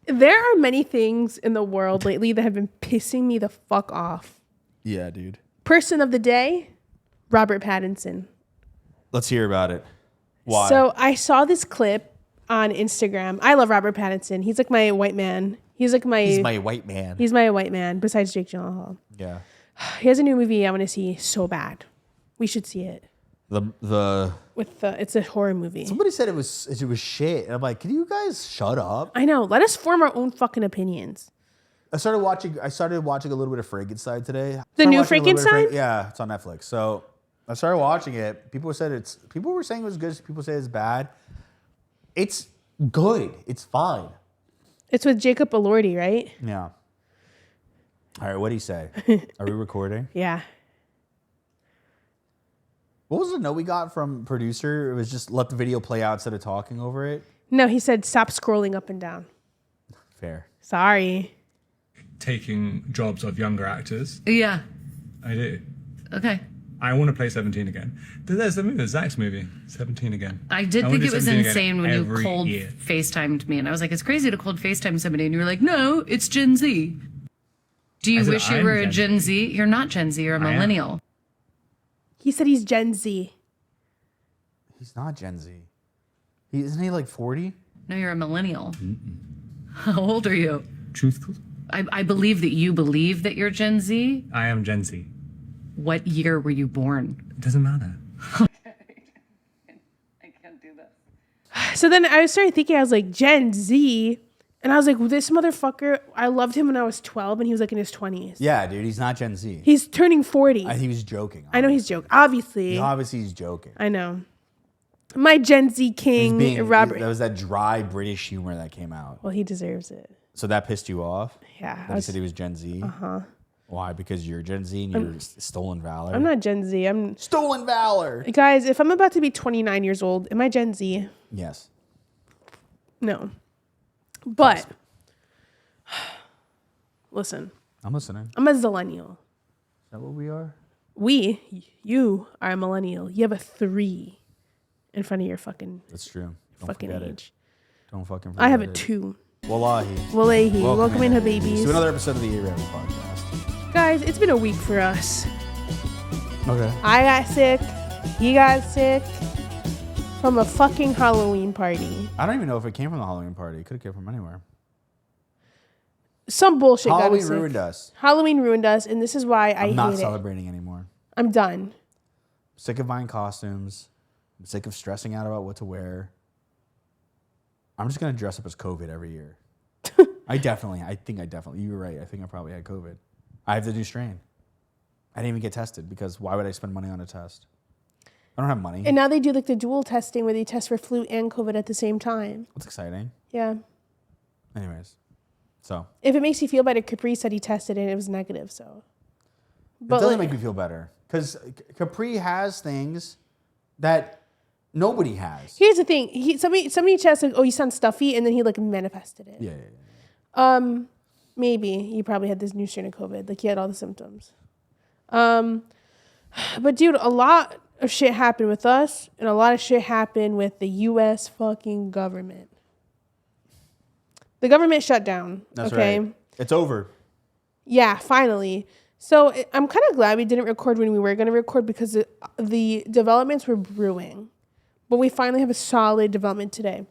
There are many things in the world lately that have been pissing me the fuck off. Yeah, dude. Person of the day, Robert Pattinson. Let's hear about it. Why? So I saw this clip on Instagram. I love Robert Pattinson. He's like my white man. He's my white man. He's my white man besides Jake Gyllenhaal. Yeah. He has a new movie I want to see so bad. We should see it. It's a horror movie. Somebody said it was shit. And I'm like, can you guys shut up? I know. Let us form our own fucking opinions. I started watching a little bit of Frankenstein today. The new Frankenstein? Yeah, it's on Netflix. So I started watching it. People were saying it was good. People say it's bad. It's good. It's fine. It's with Jacob Elordi, right? Yeah. All right, what do you say? Are we recording? Yeah. What was the note we got from producer? It was just let the video play out instead of talking over it? No, he said stop scrolling up and down. Fair. Sorry. Taking jobs of younger actors. Yeah. I do. Okay. I want to play 17 again. There's Zach's movie, 17 again. I did think it was insane when you cold FaceTimed me. And I was like, it's crazy to cold FaceTime somebody. And you were like, no, it's Gen Z. Do you wish you were a Gen Z? You're not Gen Z. You're a millennial. He said he's Gen Z. He's not Gen Z. Isn't he like 40? No, you're a millennial. Mm-mm. How old are you? Truthful. I believe that you believe that you're Gen Z. I am Gen Z. What year were you born? It doesn't matter. I can't do that. So then I started thinking, I was like, Gen Z? And I was like, well, this motherfucker, I loved him when I was 12 and he was like in his 20s. Yeah, dude, he's not Gen Z. He's turning 40. He was joking. I know he's joking. Obviously. Obviously he's joking. I know. My Gen Z king, Robert. That was that dry British humor that came out. Well, he deserves it. So that pissed you off? Yeah. He said he was Gen Z? Uh-huh. Why? Because you're Gen Z and you're stolen valor? I'm not Gen Z. I'm stolen valor. Guys, if I'm about to be 29 years old, am I Gen Z? Yes. No. But listen. I'm listening. I'm a zillennial. Is that what we are? You are a millennial. You have a 3 in front of your fucking. That's true. Don't fucking forget age. It. Don't fucking forget I have a it. 2. Wallahi. Welcome in, Habibis. To another episode of the Ayyrabs podcast. Guys, it's been a week for us. Okay. I got sick. He got sick. From a fucking Halloween party. I don't even know if it came from the Halloween party. It could have come from anywhere. Some bullshit got us Halloween sick. ruined us. Halloween ruined us, and this is why I hate it. I'm not celebrating anymore. I'm done. I'm sick of buying costumes. I'm sick of stressing out about what to wear. I'm just going to dress up as COVID every year. I think I definitely, you were right. I think I probably had COVID. I have the new strain. I didn't even get tested because why would I spend money on a test? I don't have money. And now they do like the dual testing where they test for flu and COVID at the same time. That's exciting. Yeah. Anyways, so. If it makes you feel better, Capri said he tested and it was negative, so. But it doesn't make me feel better because Capri has things that nobody has. Here's the thing. Somebody checked like, oh, you sound stuffy, and then he like manifested it. Yeah. Maybe he probably had this new strain of COVID. Like he had all the symptoms. But dude, a lot of shit happened with us, and a lot of shit happened with the U.S. fucking government. The government shut down. That's okay? right. It's over. Yeah, finally. So I'm kind of glad we didn't record when we were going to record because the developments were brewing. But we finally have a solid development today.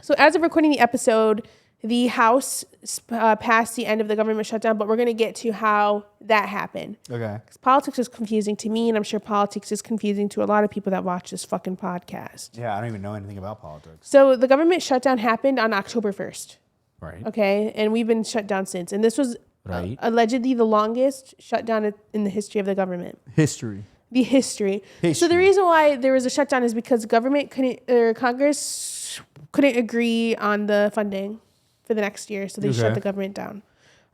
So as of recording the episode, the House passed the end of the government shutdown, but we're going to get to how that happened. Okay. Because politics is confusing to me, and I'm sure politics is confusing to a lot of people that watch this fucking podcast. Yeah, I don't even know anything about politics. So the government shutdown happened on October 1st. Right. Okay, and we've been shut down since. And this was allegedly the longest shutdown in the history of the government. The history. So the reason why there was a shutdown is because Congress couldn't agree on the funding for the next year, so they shut the government down.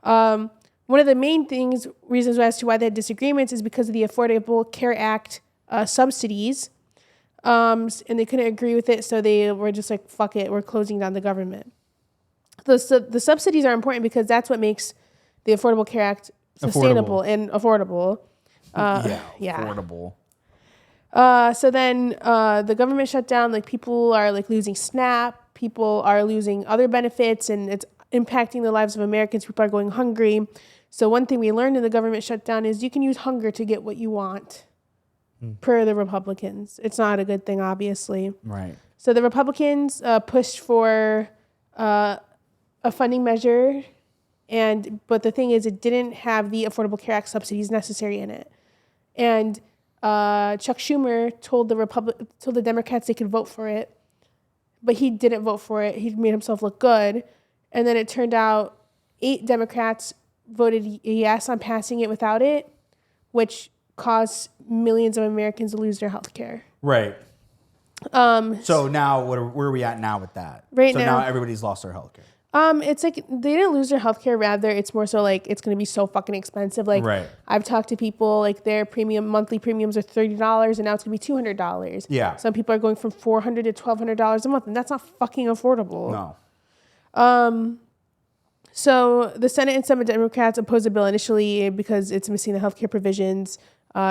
One of the main reasons as to why they had disagreements is because of the Affordable Care Act subsidies, and they couldn't agree with it, so they were just like, fuck it, we're closing down the government. The subsidies are important because that's what makes the Affordable Care Act sustainable and affordable. Affordable. So then the government shut down. Like people are like losing SNAP. People are losing other benefits, and impacting the lives of Americans. People are going hungry. So one thing we learned in the government shutdown is you can use hunger to get what you want, per the Republicans. It's not a good thing, obviously. Right. So the Republicans pushed for a funding measure, but the thing is, it didn't have the Affordable Care Act subsidies necessary in it. And Chuck Schumer told the Democrats they could vote for it, but he didn't vote for it. He made himself look good. And then it turned out 8 Democrats voted yes on passing it without it, which caused millions of Americans to lose their health care. Right. So now, where are we at now with that? Right so now everybody's lost their health care. It's like they didn't lose their healthcare. Rather, it's more so like it's going to be so fucking expensive. Like, right. I've talked to people like their monthly premiums are $30, and now it's going to be $200. Yeah. Some people are going from $400 to $1,200 a month, and that's not fucking affordable. No. So the Senate and some Democrats opposed the bill initially because it's missing the healthcare provisions.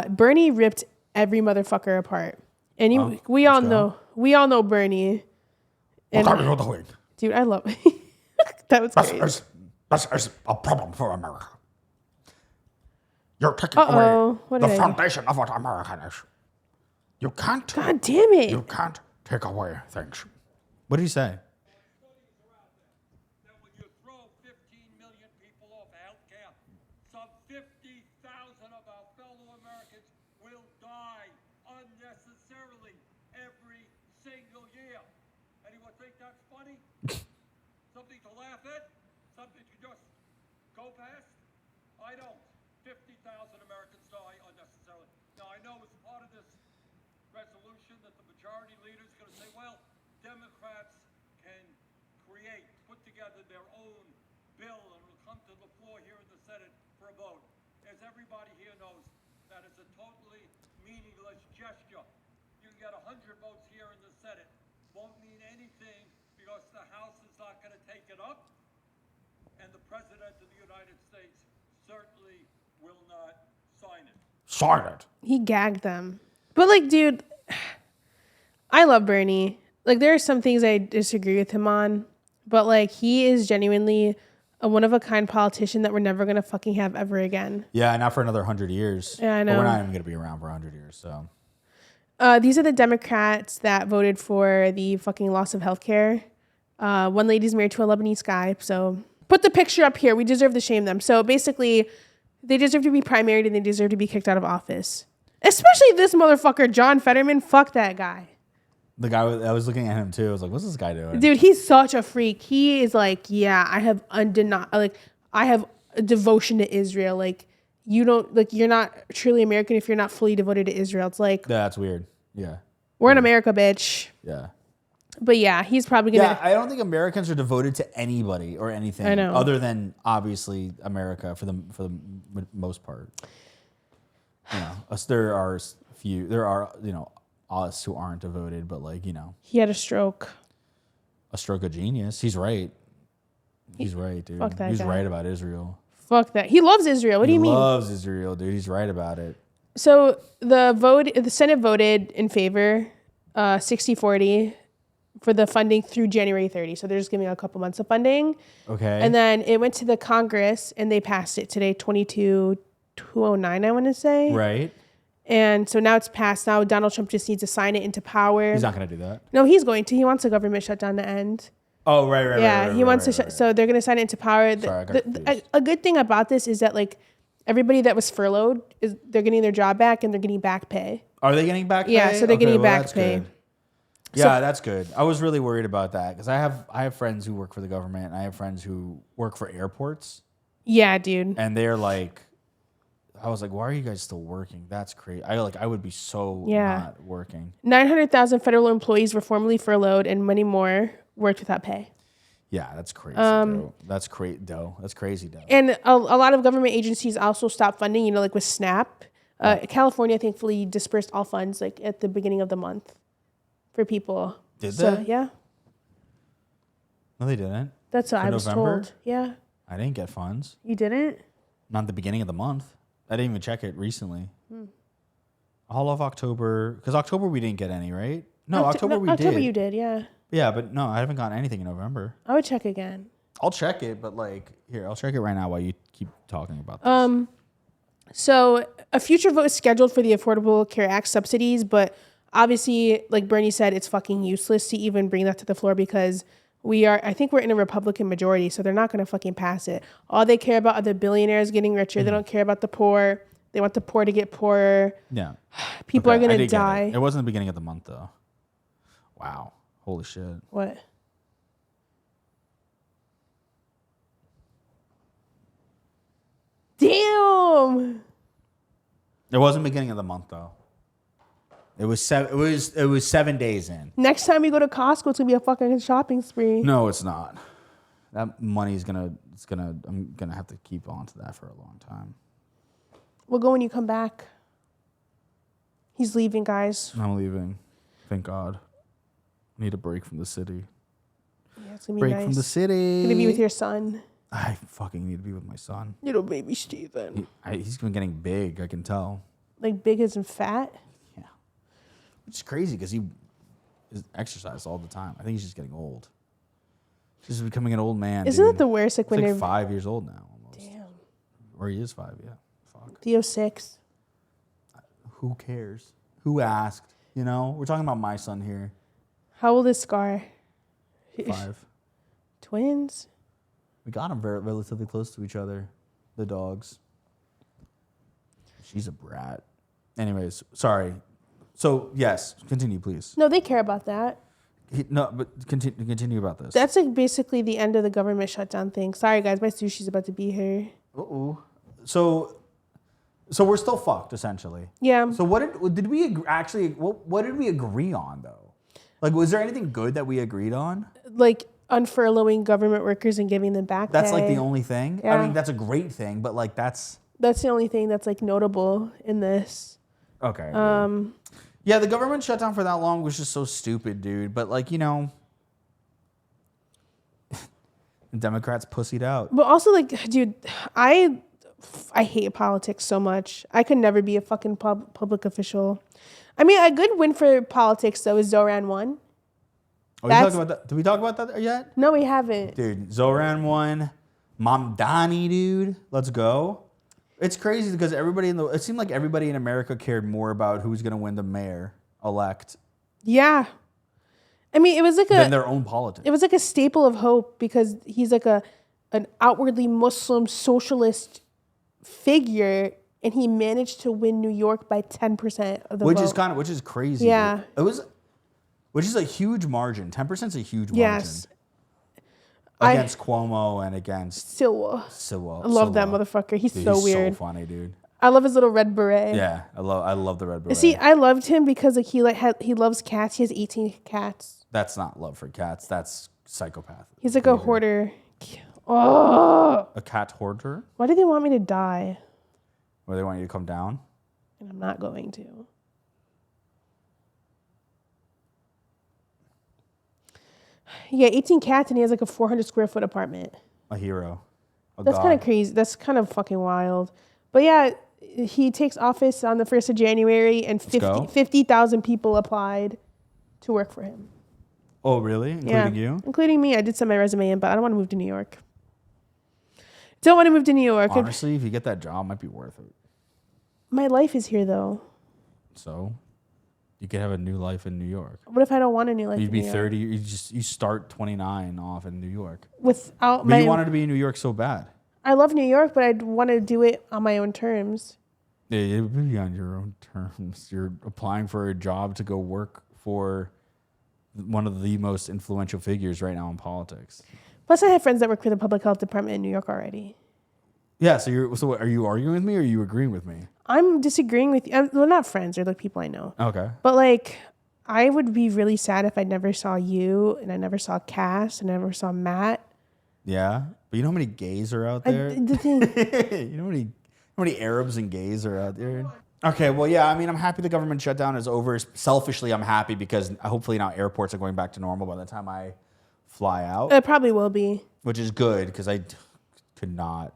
Bernie ripped every motherfucker apart, and we all know Bernie. And, what are you doing? Dude, I love. That was great. This is a problem for America. You're taking away the foundation of what American is. You can't. God damn it. You can't take away things. What did he say? That when you throw 15 million people off health care, some 50,000 of our fellow Americans will die unnecessarily every single year. Anyone think that's funny? Something to laugh at? Something to just go past? I don't. 50,000 Americans die unnecessarily. Now, I know as part of this resolution that the majority leader is going to say, well, Democrats can put together their own bill and it'll come to the floor here in the Senate for a vote. As everybody here knows, that is a totally meaningless gesture. You can get 100 votes here in the Senate. Won't mean anything because the House is not going to take it up, and the President of the United States certainly will not sign it. Sign it. He gagged them. But like, dude, I love Bernie. Like, there are some things I disagree with him on, but like, he is genuinely a one-of-a-kind politician that we're never going to fucking have ever again. Yeah, not for another 100 years. Yeah, I know. But we're not even going to be around for 100 years, so. These are the Democrats that voted for the fucking loss of healthcare. One lady's married to a Lebanese guy, so put the picture up here. We deserve to shame them. So basically, they deserve to be primaried and they deserve to be kicked out of office. Especially this motherfucker, John Fetterman. Fuck that guy. The guy, I was looking at him too. I was like, what's this guy doing? Dude, he's such a freak. He is like, yeah, I have a devotion to Israel. Like, you're not truly American if you're not fully devoted to Israel. It's like, that's weird. Yeah. We're in America, bitch. Yeah. But yeah, he's probably gonna. Yeah, I don't think Americans are devoted to anybody or anything. I know. Other than obviously America for the most part. You know, there are us who aren't devoted, but like, you know. He had a stroke. A stroke of genius. He's right. He's right, dude. Fuck that He's guy. right about Israel. Fuck that. He loves Israel. What do you mean? He loves Israel, dude. He's right about it. So the Senate voted in favor, 60-40, for the funding through January 30. So they're just giving a couple months of funding. Okay. And then it went to the Congress and they passed it today, 22-209, I want to say. Right. And so now it's passed. Now Donald Trump just needs to sign it into power. He's not going to do that. No, he's going to. He wants a government shutdown to end. Oh, right. Yeah, he wants to. So they're going to sign it into power. Sorry, I got confused. A good thing about this is that like everybody that was furloughed they're getting their job back and they're getting back pay. Are they getting back pay? Yeah, so they're getting back that's pay. Good. Yeah, that's good. I was really worried about that because I have friends who work for the government. And I have friends who work for airports. Yeah, dude. And they're like, I was like, why are you guys still working? That's crazy. I would be so not working. 900,000 federal employees were formerly furloughed and many more worked without pay. Yeah, that's crazy. That's crazy, though. And a lot of government agencies also stopped funding, you know, like with SNAP. California thankfully dispersed all funds like at the beginning of the month for people. Did they? Yeah. No, they didn't. That's what I was November? told. Yeah. I didn't get funds. You didn't? Not at the beginning of the month. I didn't even check it recently. All of October, because October we didn't get any, right? No, October we did. October you did, yeah. Yeah, but no, I haven't gotten anything in November. I would check again. I'll check it, but like, here, I'll check it right now while you keep talking about this. So a future vote is scheduled for the Affordable Care Act subsidies, but obviously, like Bernie said, it's fucking useless to even bring that to the floor because I think we're in a Republican majority, so they're not going to fucking pass it. All they care about are the billionaires getting richer. They don't care about the poor. They want the poor to get poorer. Yeah. People are going to die. It wasn't the beginning of the month, though. Wow. Holy shit. What? Damn. It wasn't beginning of the month, though. It was 7 days in. Next time we go to Costco, it's gonna be a fucking shopping spree. No, it's not. That money's I'm gonna have to keep on to that for a long time. We'll go when you come back. He's leaving, guys. I'm leaving. Thank God. I need a break from the city. Yeah, it's gonna be Break nice. from the city. Gonna be with your son. I fucking need to be with my son. Little baby Steven. He's been getting big, I can tell. Like big as in fat? Yeah. Which is crazy because he exercises all the time. I think he's just getting old. Just becoming an old man. Isn't it the worst? Like he's when like you're 5 years old now almost. Damn. Or he is 5, yeah. Fuck. Theo 6. Who cares? Who asked? You know? We're talking about my son here. How old is Scar? 5. Twins? We got them relatively close to each other. The dogs. She's a brat. Anyways, sorry. So, yes, continue, please. No, they care about that. But continue about this. That's like basically the end of the government shutdown thing. Sorry, guys, my sushi's about to be here. Uh-oh. So we're still fucked, essentially. Yeah. So what did we actually? What did we agree on though? Like, was there anything good that we agreed on? Like unfurloughing government workers and giving them back That's pay. like the only thing. Yeah. I mean, that's a great thing, but like that's the only thing that's like notable in this. okay. Yeah, the government shutdown for that long was just so stupid, dude. But like, you know, the Democrats pussied out. But also, like, dude, I hate politics so much. I could never be a fucking public official. I mean, a good win for politics though is Zoran won. Oh, you talking about that? Did we talk about that yet? No, we haven't. Dude, Zoran won. Mamdani, dude. Let's go. It's crazy because it seemed like everybody in America cared more about who's going to win the mayor-elect Yeah. I mean, it was like than their own politics. It was like a staple of hope because he's like an outwardly Muslim socialist figure, and he managed to win New York by 10% of the vote. Which is crazy. Yeah. Dude. Which is a huge margin. 10% is a huge margin. Yes. Against Cuomo and against Silwa. Silwa. I love that motherfucker. He's Dude, so he's weird. so funny, dude. I love his little red beret. Yeah, I love the red beret. See, I loved him because like he loves cats. He has 18 cats. That's not love for cats. That's psychopath. He's like a hoarder. Oh, A cat hoarder? why do they want me to die? Where they want you to come down? And I'm not going to. Yeah, 18 cats and he has like a 400 square foot apartment. A hero. That's kind of crazy. That's kind of fucking wild. But yeah, he takes office on the 1st of January and 50,000 people applied to work for him. Oh, really? Including you? Including me. I did send my resume in, but I don't want to move to New York. Don't want to move to New York. Honestly, if you get that job, it might be worth it. My life is here, though. So, you could have a new life in New York. What if I don't want a new life? You'd be in New 30. You start 29 off in New York. Without But you wanted to be in New York so bad. I love New York, but I'd want to do it on my own terms. Yeah, it would be on your own terms. You're applying for a job to go work for one of the most influential figures right now in politics. Plus, I have friends that work for the public health department in New York already. Yeah, so are you arguing with me or are you agreeing with me? I'm disagreeing with you. We're not friends. They're like people I know. Okay. But like, I would be really sad if I never saw you and I never saw Cass and I never saw Matt. Yeah, but you know how many gays are out there? The thing, You know how many Arabs and gays are out there? Okay, well, yeah, I mean, I'm happy the government shutdown is over. Selfishly, I'm happy because hopefully now airports are going back to normal by the time I fly out. it probably will be. Which is good because I could not.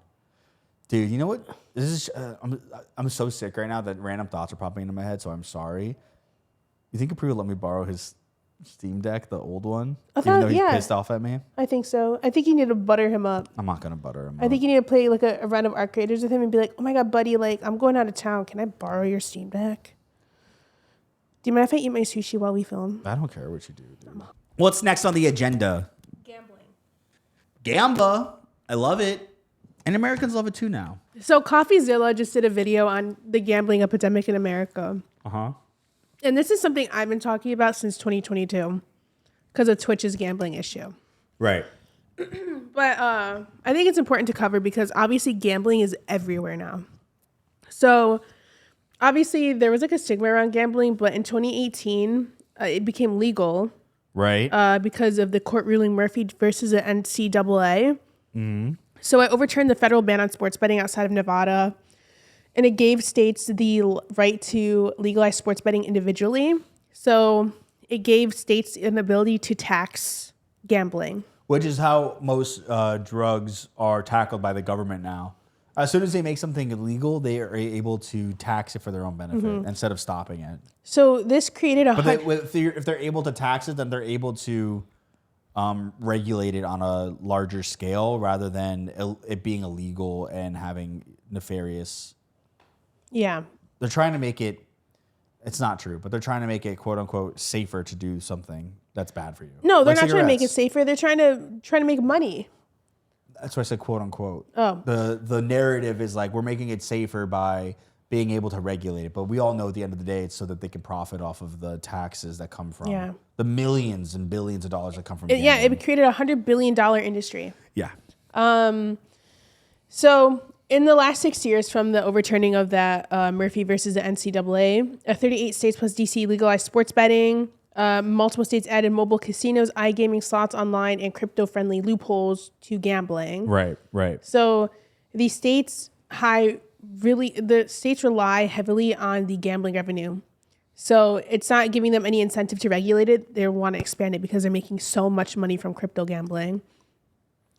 Dude, you know what? This is I'm so sick right now that random thoughts are popping into my head, so I'm sorry. You think Capri would let me borrow his Steam Deck, the old one. Even though he's pissed off at me. I think so. I think you need to butter him up. I'm not gonna butter him up. I think you need to play like a round of Arc Raiders with him and be like, oh my god, buddy, like I'm going out of town. Can I borrow your Steam Deck? Do you mind if I eat my sushi while we film? I don't care what you do, dude. What's next on the agenda? Gambling. Gamba. I love it. And Americans love it too now. So CoffeeZilla just did a video on the gambling epidemic in America. Uh-huh. And this is something I've been talking about since 2022 because of Twitch's gambling issue. Right. But I think it's important to cover because obviously gambling is everywhere now. So obviously there was like a stigma around gambling, but in 2018 it became legal. Right. Because of the court ruling Murphy versus the NCAA. Mm-hmm. So it overturned the federal ban on sports betting outside of Nevada. And it gave states the right to legalize sports betting individually. So it gave states an ability to tax gambling. Which is how most drugs are tackled by the government now. As soon as they make something illegal, they are able to tax it for their own benefit instead of stopping it. So this created if they're able to tax it, then they're able to regulate it on a larger scale rather than it being illegal and having nefarious. Yeah. They're trying to make it, it's not true, but they're trying to make it quote unquote safer to do something that's bad for you. No, they're not trying to make it safer. They're trying to make money. That's why I said quote unquote. Oh. The narrative is like we're making it safer by being able to regulate it. But we all know at the end of the day, it's so that they can profit off of the taxes that come from the millions and billions of dollars that come from gambling. Yeah, it created $100 billion industry. Yeah. So in the last 6 years from the overturning of that Murphy versus the NCAA, 38 states plus DC legalized sports betting. Multiple states added mobile casinos, iGaming, slots online, and crypto-friendly loopholes to gambling. Right, right. So the states rely heavily on the gambling revenue. So it's not giving them any incentive to regulate it. They want to expand it because they're making so much money from crypto gambling.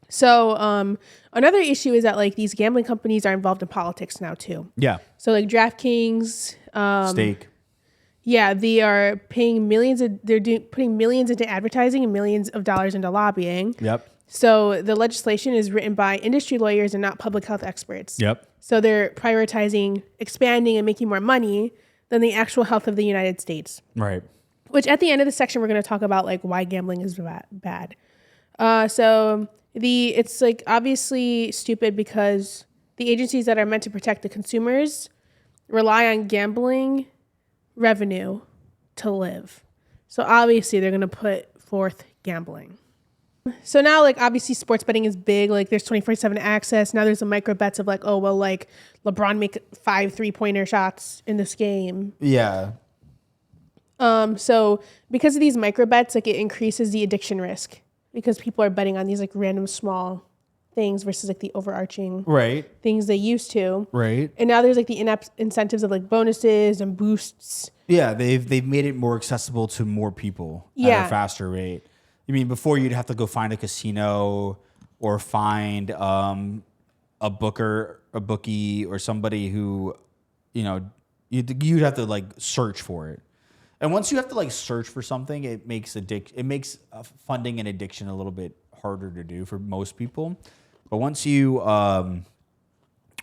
So another issue is that like these gambling companies are involved in politics now too. Yeah. So like DraftKings, Stake. Yeah, they are paying millions. Putting millions into advertising and millions of dollars into lobbying. Yep. So the legislation is written by industry lawyers and not public health experts. Yep. So they're prioritizing expanding and making more money than the actual health of the United States. Right. Which at the end of the section, we're going to talk about like why gambling is bad. So it's like obviously stupid because the agencies that are meant to protect the consumers rely on gambling revenue to live. So obviously they're going to put forth gambling. So now like obviously sports betting is big. Like there's 24/7 access. Now there's the micro bets of like, oh, well, like LeBron make 5 3-pointer shots in this game. Yeah. So because of these micro bets, like it increases the addiction risk because people are betting on these like random small things versus like the overarching things they used to. Right. And now there's like the in-app incentives of like bonuses and boosts. Yeah, they've made it more accessible to more people at a faster rate. I mean, before you'd have to go find a casino or find a bookie or somebody who, you'd have to like search for it. And once you have to like search for something, it makes funding and addiction a little bit harder to do for most people. But once you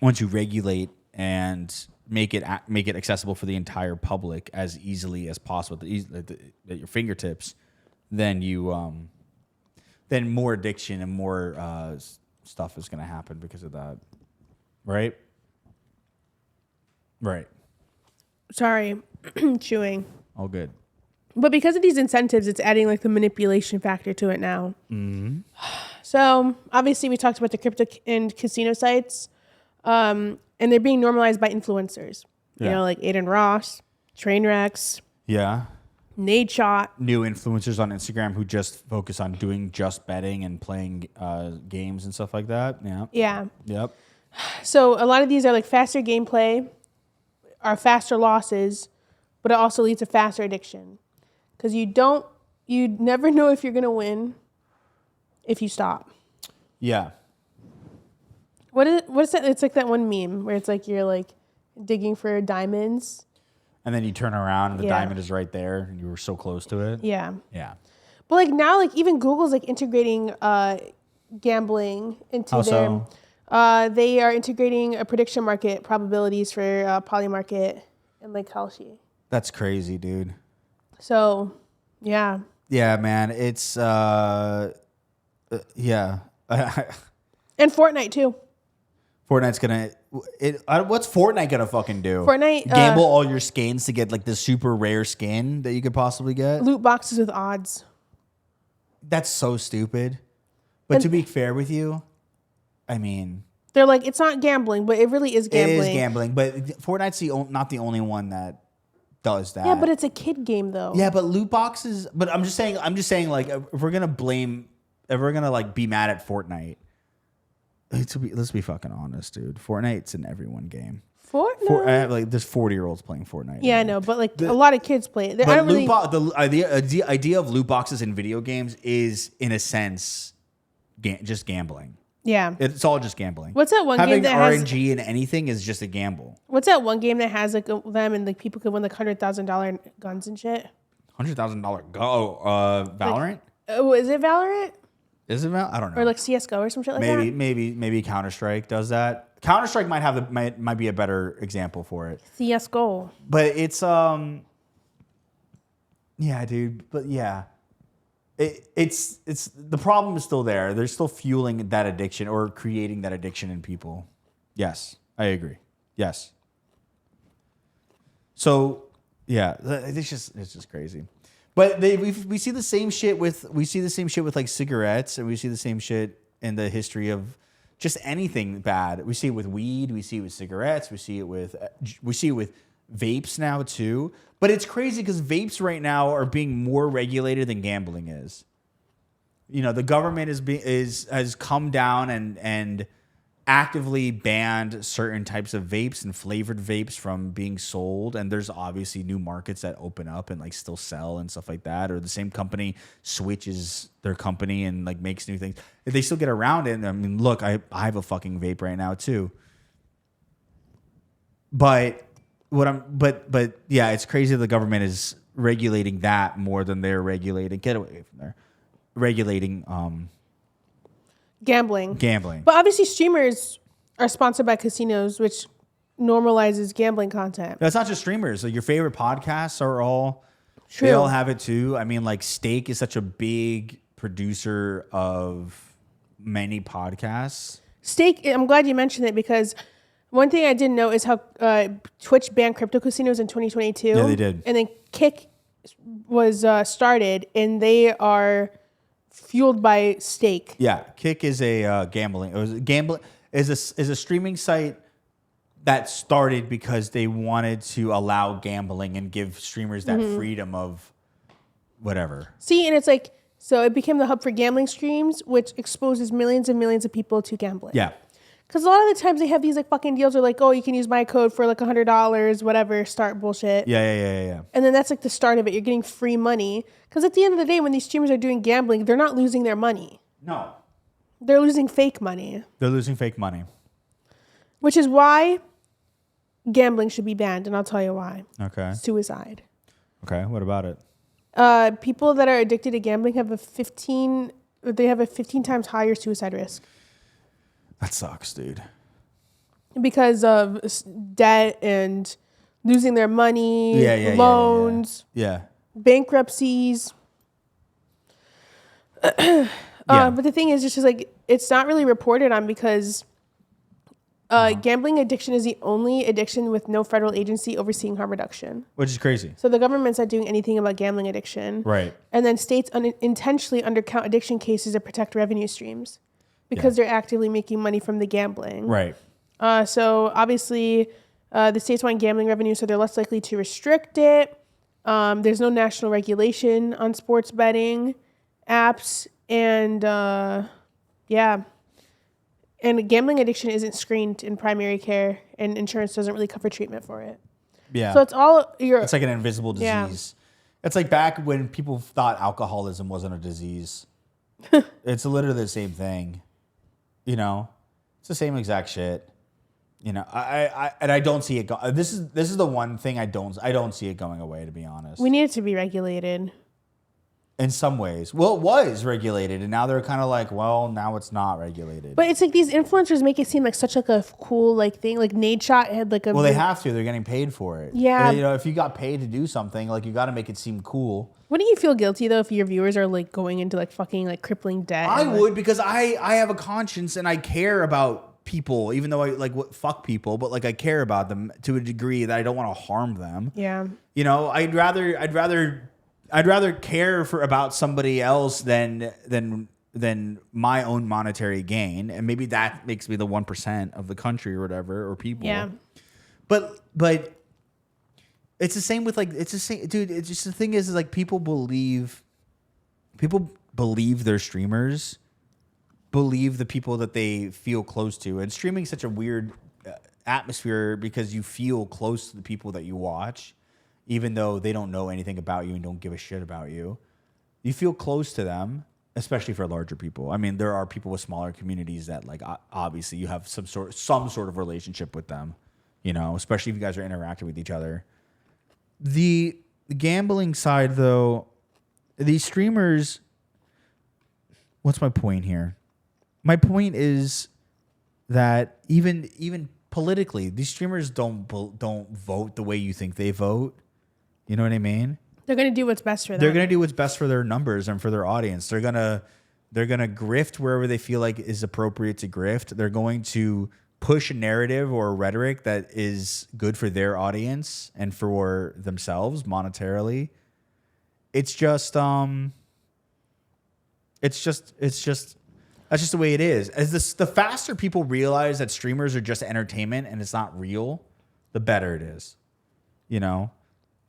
regulate and make it accessible for the entire public as easily as possible at your fingertips, then then more addiction and more stuff is going to happen because of that, right? Right. Sorry, chewing. All good. But because of these incentives, it's adding like the manipulation factor to it now. Mm-hmm. So obviously we talked about the crypto and casino sites, and they're being normalized by influencers. Yeah. You know, like Aiden Ross, Trainwrecks. Yeah. Nade Shot. New influencers on Instagram who just focus on doing just betting and playing games and stuff like that. Yeah. Yeah. Yep. So a lot of these are like faster gameplay, are faster losses, but it also leads to faster addiction. Because you never know if you're going to win if you stop. Yeah. What is that? It's like that one meme where it's like you're like digging for diamonds. and then you turn around and the diamond is right there, and you were so close to it. Yeah. Yeah. But like now, like even Google's like integrating gambling into So? They are integrating a prediction market probabilities for Poly Market and like Kalshi. That's crazy, dude. So, yeah. Yeah, man. It's yeah. And Fortnite too. Fortnite's gonna. What's Fortnite gonna fucking do? Fortnite gamble all your skins to get like the super rare skin that you could possibly get. Loot boxes with odds. That's so stupid. But to be fair with you, I mean, they're like it's not gambling, but it really is gambling. It is gambling, but Fortnite's not the only one that does that. Yeah, but it's a kid game though. Yeah, but loot boxes. But I'm just saying. Like, if we're gonna like be mad at Fortnite, let's be fucking honest, dude. Fortnite's an everyone game. Fortnite. Like there's 40-year-olds playing Fortnite. Yeah, I know, but like a lot of kids play it. The idea of loot boxes in video games is, in a sense, just gambling. Yeah, it's all just gambling. What's that one Having game that RNG in anything is just a gamble. What's that one game that has like them and like people could win like $100,000 guns and shit? $100,000 go. Valorant. Like, is it Valorant? Is it Valorant? I don't know. Or like CS:GO or some shit like that. Maybe Counter-Strike does that. Counter-Strike might be a better example for it. CS:GO. But it's yeah, dude. But yeah. It's the problem is still there. They're still fueling that addiction or creating that addiction in people. Yes, I agree. Yes. So yeah, it's just crazy. But we see the same shit with like cigarettes, and we see the same shit in the history of just anything bad. We see it with weed. We see it with cigarettes. We see it with vapes now too. But it's crazy because vapes right now are being more regulated than gambling is. You know, the government has come down and actively banned certain types of vapes and flavored vapes from being sold. And there's obviously new markets that open up and like still sell and stuff like that. Or the same company switches their company and like makes new things. If they still get around it, I mean, look, I have a fucking vape right now too. But yeah, it's crazy the government is regulating that more than they're regulating. Get away from there. Regulating gambling. But obviously streamers are sponsored by casinos, which normalizes gambling content. That's not just streamers. Like your favorite podcasts are all true. They all have it too. I mean, like Steak is such a big producer of many podcasts. Steak, I'm glad you mentioned it because one thing I didn't know is how Twitch banned crypto casinos in 2022. Yeah, they did. And then Kick was started, and they are fueled by Stake. Yeah, Kick is a gambling. It was gambling is a streaming site that started because they wanted to allow gambling and give streamers that freedom of whatever. See, and it's like so it became the hub for gambling streams, which exposes millions and millions of people to gambling. Yeah. Because a lot of the times they have these like fucking deals where like, oh, you can use my code for like $100, whatever, start bullshit. Yeah. And then that's like the start of it. You're getting free money. Because at the end of the day, when these streamers are doing gambling, they're not losing their money. No. They're losing fake money. They're losing fake money. Which is why gambling should be banned. And I'll tell you why. Okay. Suicide. Okay, what about it? People that are addicted to gambling have a 15 times higher suicide risk. That sucks, dude. Because of debt and losing their money, loans, bankruptcies. But the thing is, it's just like, it's not really reported on because gambling addiction is the only addiction with no federal agency overseeing harm reduction. Which is crazy. So the government's not doing anything about gambling addiction. Right. And then states intentionally undercount addiction cases to protect revenue streams. Because they're actively making money from the gambling. Right. So obviously, the states want gambling revenue, so they're less likely to restrict it. There's no national regulation on sports betting apps. And and gambling addiction isn't screened in primary care, and insurance doesn't really cover treatment for it. Yeah. So it's all it's like an invisible disease. Yeah. It's like back when people thought alcoholism wasn't a disease. It's literally the same thing. You know, it's the same exact shit. You know, I don't see it go. This is the one thing I don't see it going away, to be honest. We need it to be regulated. In some ways. Well, it was regulated, and now they're kind of like, well, now it's not regulated. But it's like these influencers make it seem like such like a cool like thing. Like Nade Shot had like a... Well, they have to. They're getting paid for it. Yeah. You know, if you got paid to do something, like, you got to make it seem cool. Wouldn't you feel guilty, though, if your viewers are like going into like fucking like crippling debt? I would, because I have a conscience and I care about people, even though I like fuck people, but like I care about them to a degree that I don't want to harm them. Yeah. You know, I'd rather care about somebody else than my own monetary gain, and maybe that makes me the 1% of the country or whatever, or people. Yeah. But it's the same with like, it's the same, dude. It's just, the thing is like people believe their streamers believe the people that they feel close to, and streaming is such a weird atmosphere because you feel close to the people that you watch. Even though they don't know anything about you and don't give a shit about you, you feel close to them, especially for larger people. I mean, there are people with smaller communities that, like, obviously you have some sort of relationship with them, you know, especially if you guys are interacting with each other. The gambling side, though, these streamers, what's my point here? My point is that even politically, these streamers don't vote the way you think they vote. You know what I mean? They're going to do what's best for them. They're going to do what's best for their numbers and for their audience. They're going to grift wherever they feel like is appropriate to grift. They're going to push a narrative or a rhetoric that is good for their audience and for themselves monetarily. It's just that's just the way it is. The faster people realize that streamers are just entertainment and it's not real, the better it is. You know?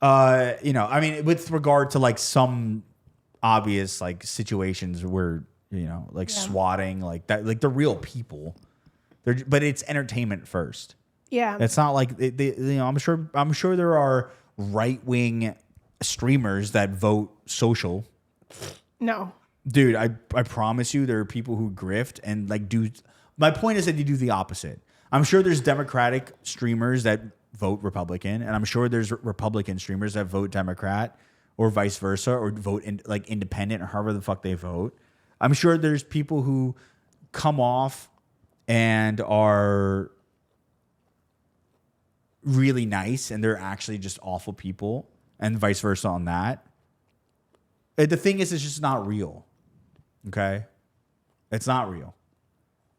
I mean, with regard to like some obvious like situations where, you know, like swatting, like that, like they're real people. But it's entertainment first. Yeah. It's not like I'm sure there are right-wing streamers that vote social. No. Dude, I promise you there are people who grift and like do. My point is that you do the opposite. I'm sure there's Democratic streamers that vote Republican, and I'm sure there's Republican streamers that vote Democrat, or vice versa, or vote like independent, or however the fuck they vote. I'm sure there's people who come off and are really nice, and they're actually just awful people, and vice versa on that. The thing is, it's just not real. Okay? It's not real.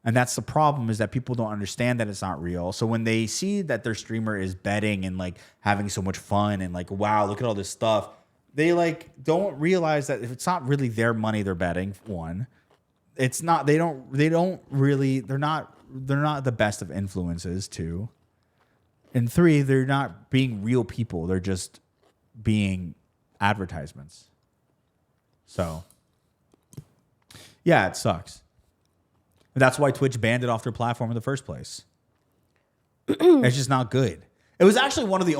And that's the problem, is that people don't understand that it's not real. So when they see that their streamer is betting and like having so much fun and like, wow, look at all this stuff, they like don't realize that if it's not really their money they're betting, one, it's not, they're not the best of influences, two. And three, they're not being real people. They're just being advertisements. So yeah, it sucks. That's why Twitch banned it off their platform in the first place. It's just not good. It was actually one of the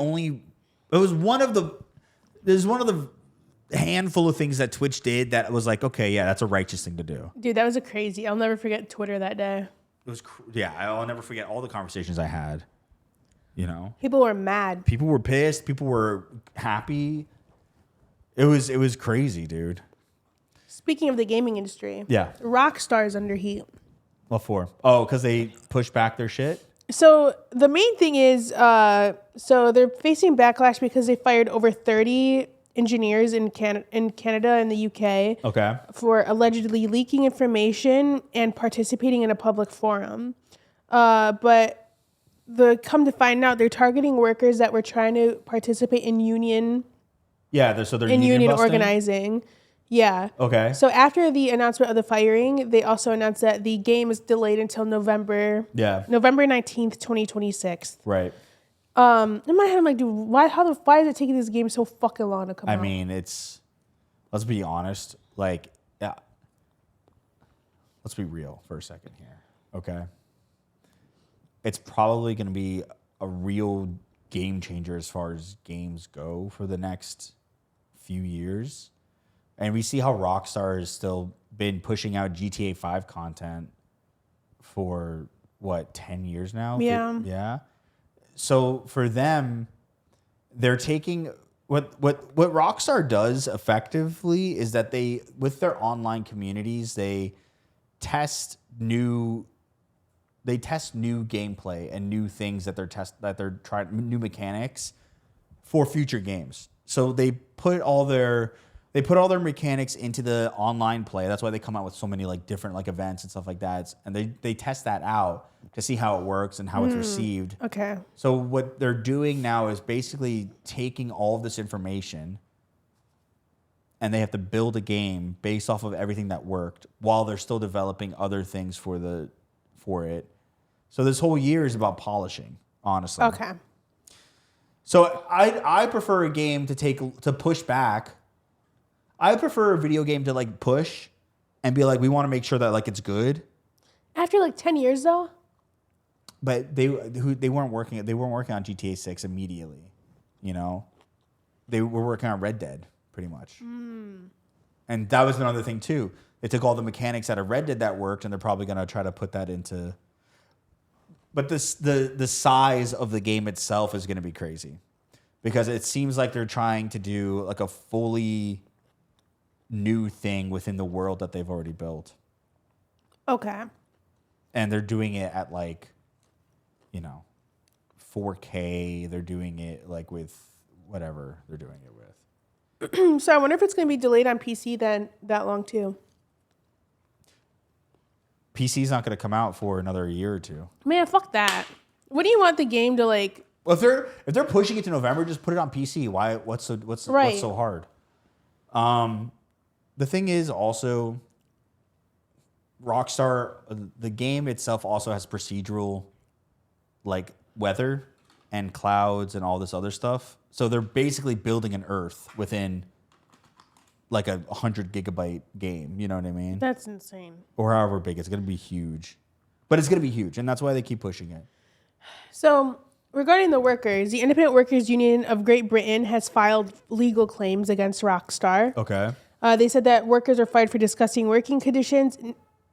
handful of things that Twitch did that was like, okay, yeah, that's a righteous thing to do. Dude, that was I'll never forget Twitter that day. It was, I'll never forget all the conversations I had. You know, people were mad. People were pissed. People were happy. It was crazy, dude. Speaking of the gaming industry, yeah, Rockstar's under heat. What for? Oh, because they pushed back their shit? So the main thing is, so they're facing backlash because they fired over 30 engineers in Canada and the UK. Okay. For allegedly leaking information and participating in a public forum. But come to find out, they're targeting workers that were trying to participate in union. Yeah, so they're union organizing. Yeah. Okay. So after the announcement of the firing, they also announced that the game is delayed until November 19th, 2026. Right. In my head, I'm like, dude, why is it taking this game so fucking long to come out? I mean, let's be honest. Like, yeah. Let's be real for a second here. Okay. It's probably going to be a real game changer as far as games go for the next few years. And we see how Rockstar has still been pushing out GTA 5 content for 10 years now? Yeah. Yeah. So for them, they're taking what Rockstar does effectively is that they, with their online communities, they test new gameplay and new things that they're trying, new mechanics for future games. So they put all their mechanics into the online play. That's why they come out with so many like different like events and stuff like that. And they test that out to see how it works and how it's received. Okay. So what they're doing now is basically taking all of this information and they have to build a game based off of everything that worked while they're still developing other things for it. So this whole year is about polishing, honestly. Okay. So I prefer a game to push back. I prefer a video game to like push and be like, we want to make sure that like it's good. After like 10 years though? But they weren't working on GTA 6 immediately, you know? They were working on Red Dead pretty much. And that was another thing too. They took all the mechanics out of Red Dead that worked and they're probably going to try to put that into. But the size of the game itself is going to be crazy because it seems like they're trying to do like a fully new thing within the world that they've already built. Okay. And they're doing it at like, 4K. They're doing it like with whatever they're doing it with. So I wonder if it's going to be delayed on PC then that long too. PC's not going to come out for another year or two. Man, fuck that. What do you want the game to like? Well, if they're pushing it to November, just put it on PC. Why? What's so hard? The thing is also, Rockstar, the game itself also has procedural, like weather and clouds and all this other stuff. So they're basically building an Earth within like a 100 gigabyte game. You know what I mean? That's insane. Or however big. It's going to be huge. But it's going to be huge. And that's why they keep pushing it. So regarding the workers, the Independent Workers Union of Great Britain has filed legal claims against Rockstar. Okay. They said that workers are fired for discussing working conditions,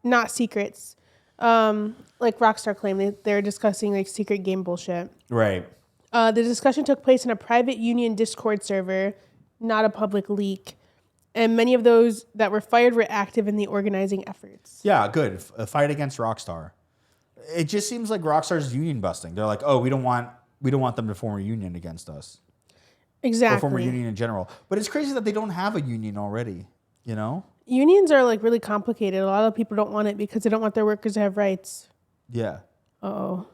not secrets. Like Rockstar claimed, they're discussing like secret game bullshit. Right. The discussion took place in a private union Discord server, not a public leak. And many of those that were fired were active in the organizing efforts. Yeah, good. A fight against Rockstar. It just seems like Rockstar's union busting. They're like, oh, we don't want them to form a union against us. Exactly. Or form a union in general. But it's crazy that they don't have a union already, you know? Unions are like really complicated. A lot of people don't want it because they don't want their workers to have rights. Yeah. Uh-oh.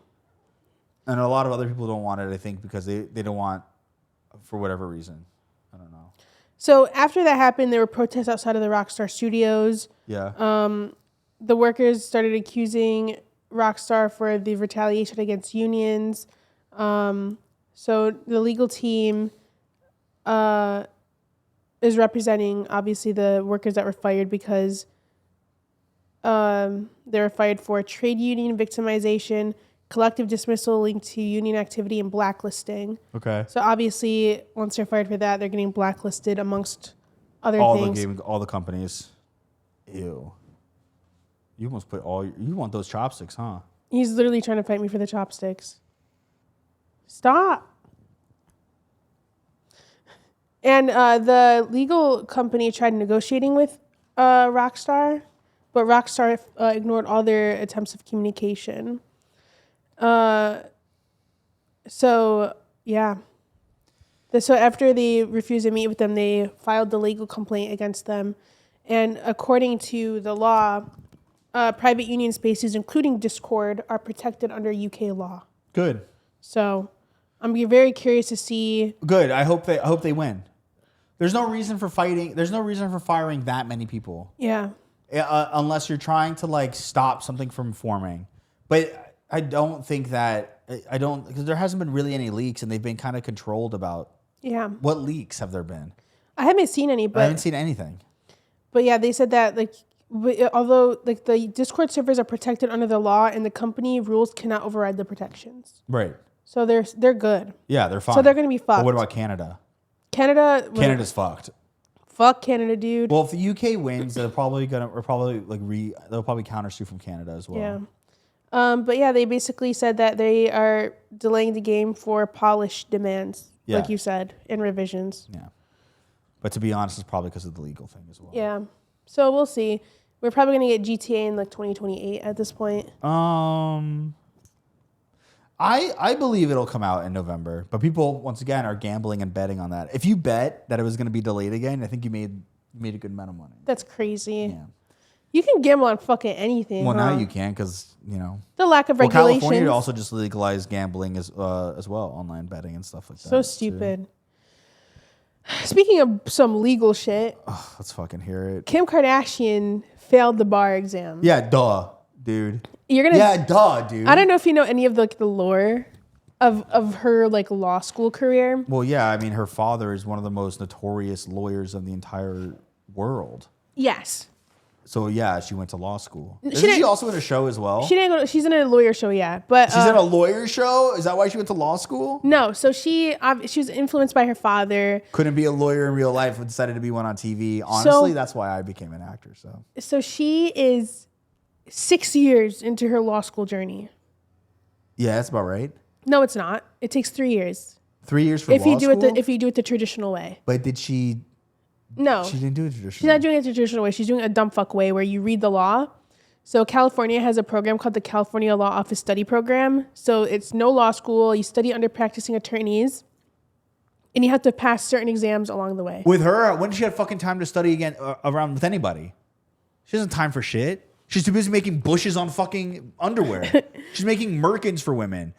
And a lot of other people don't want it, I think, because they don't want, for whatever reason. I don't know. So after that happened, there were protests outside of the Rockstar studios. Yeah. The workers started accusing Rockstar for the retaliation against unions. So the legal team is representing, obviously, the workers that were fired because they were fired for trade union victimization, collective dismissal linked to union activity, and blacklisting. Okay. So obviously, once they're fired for that, they're getting blacklisted amongst other things. All the companies. Ew. You almost put you want those chopsticks, huh? He's literally trying to fight me for the chopsticks. Stop. And the legal company tried negotiating with Rockstar, but Rockstar ignored all their attempts of communication. So after they refused to meet with them, they filed the legal complaint against them. And according to the law, private union spaces, including Discord, are protected under UK law. Good. So I'm very curious to see. Good. I hope they win. There's no reason for fighting. There's no reason for firing that many people. Yeah. Unless you're trying to like stop something from forming. But I don't think that because there hasn't been really any leaks and they've been kind of controlled about. Yeah. What leaks have there been? I haven't seen any, but I haven't seen anything. But yeah, they said that like although like the Discord servers are protected under the law and the company rules cannot override the protections. Right. So they're good. Yeah, they're fine. So they're going to be fucked. But what about Canada? Canada's fucked. Fuck Canada, dude. Well, if the UK wins, they'll probably counter sue from Canada as well. But yeah, they basically said that they are delaying the game for polished demands, like you said, and revisions. Yeah. But to be honest, it's probably because of the legal thing as well. Yeah. So we'll see. We're probably going to get GTA in like 2028 at this point. I believe it'll come out in November, but people once again are gambling and betting on that. If you bet that it was going to be delayed again, I think you made a good amount of money. That's crazy. Yeah. You can gamble on fucking anything. Well, now you can because the lack of regulations. California also just legalized gambling as well, online betting and stuff like that. So stupid. Speaking of some legal shit, let's fucking hear it. Kim Kardashian failed the bar exam. Yeah, duh, dude. Dude. I don't know if you know any of the lore of her like law school career. Well, yeah, I mean, her father is one of the most notorious lawyers of the entire world. Yes. So yeah, she went to law school. Isn't she also in a show as well? She didn't go. She's in a lawyer show, yeah. But she's in a lawyer show. Is that why she went to law school? No. So she was influenced by her father. Couldn't be a lawyer in real life, but decided to be one on TV. Honestly, that's why I became an actor. So she is 6 years into her law school journey. Yeah, that's about right. No, it's not. It takes 3 years. 3 years for law school? If you do it the traditional way. But did she? No. She didn't do it traditional. She's not doing it the traditional way. She's doing it a dumb fuck way where you read the law. So California has a program called the California Law Office Study Program. So it's no law school. You study under practicing attorneys. And you have to pass certain exams along the way. With her, when did she have fucking time to study again around with anybody? She doesn't have time for shit. She's too busy making bushes on fucking underwear. She's making merkins for women.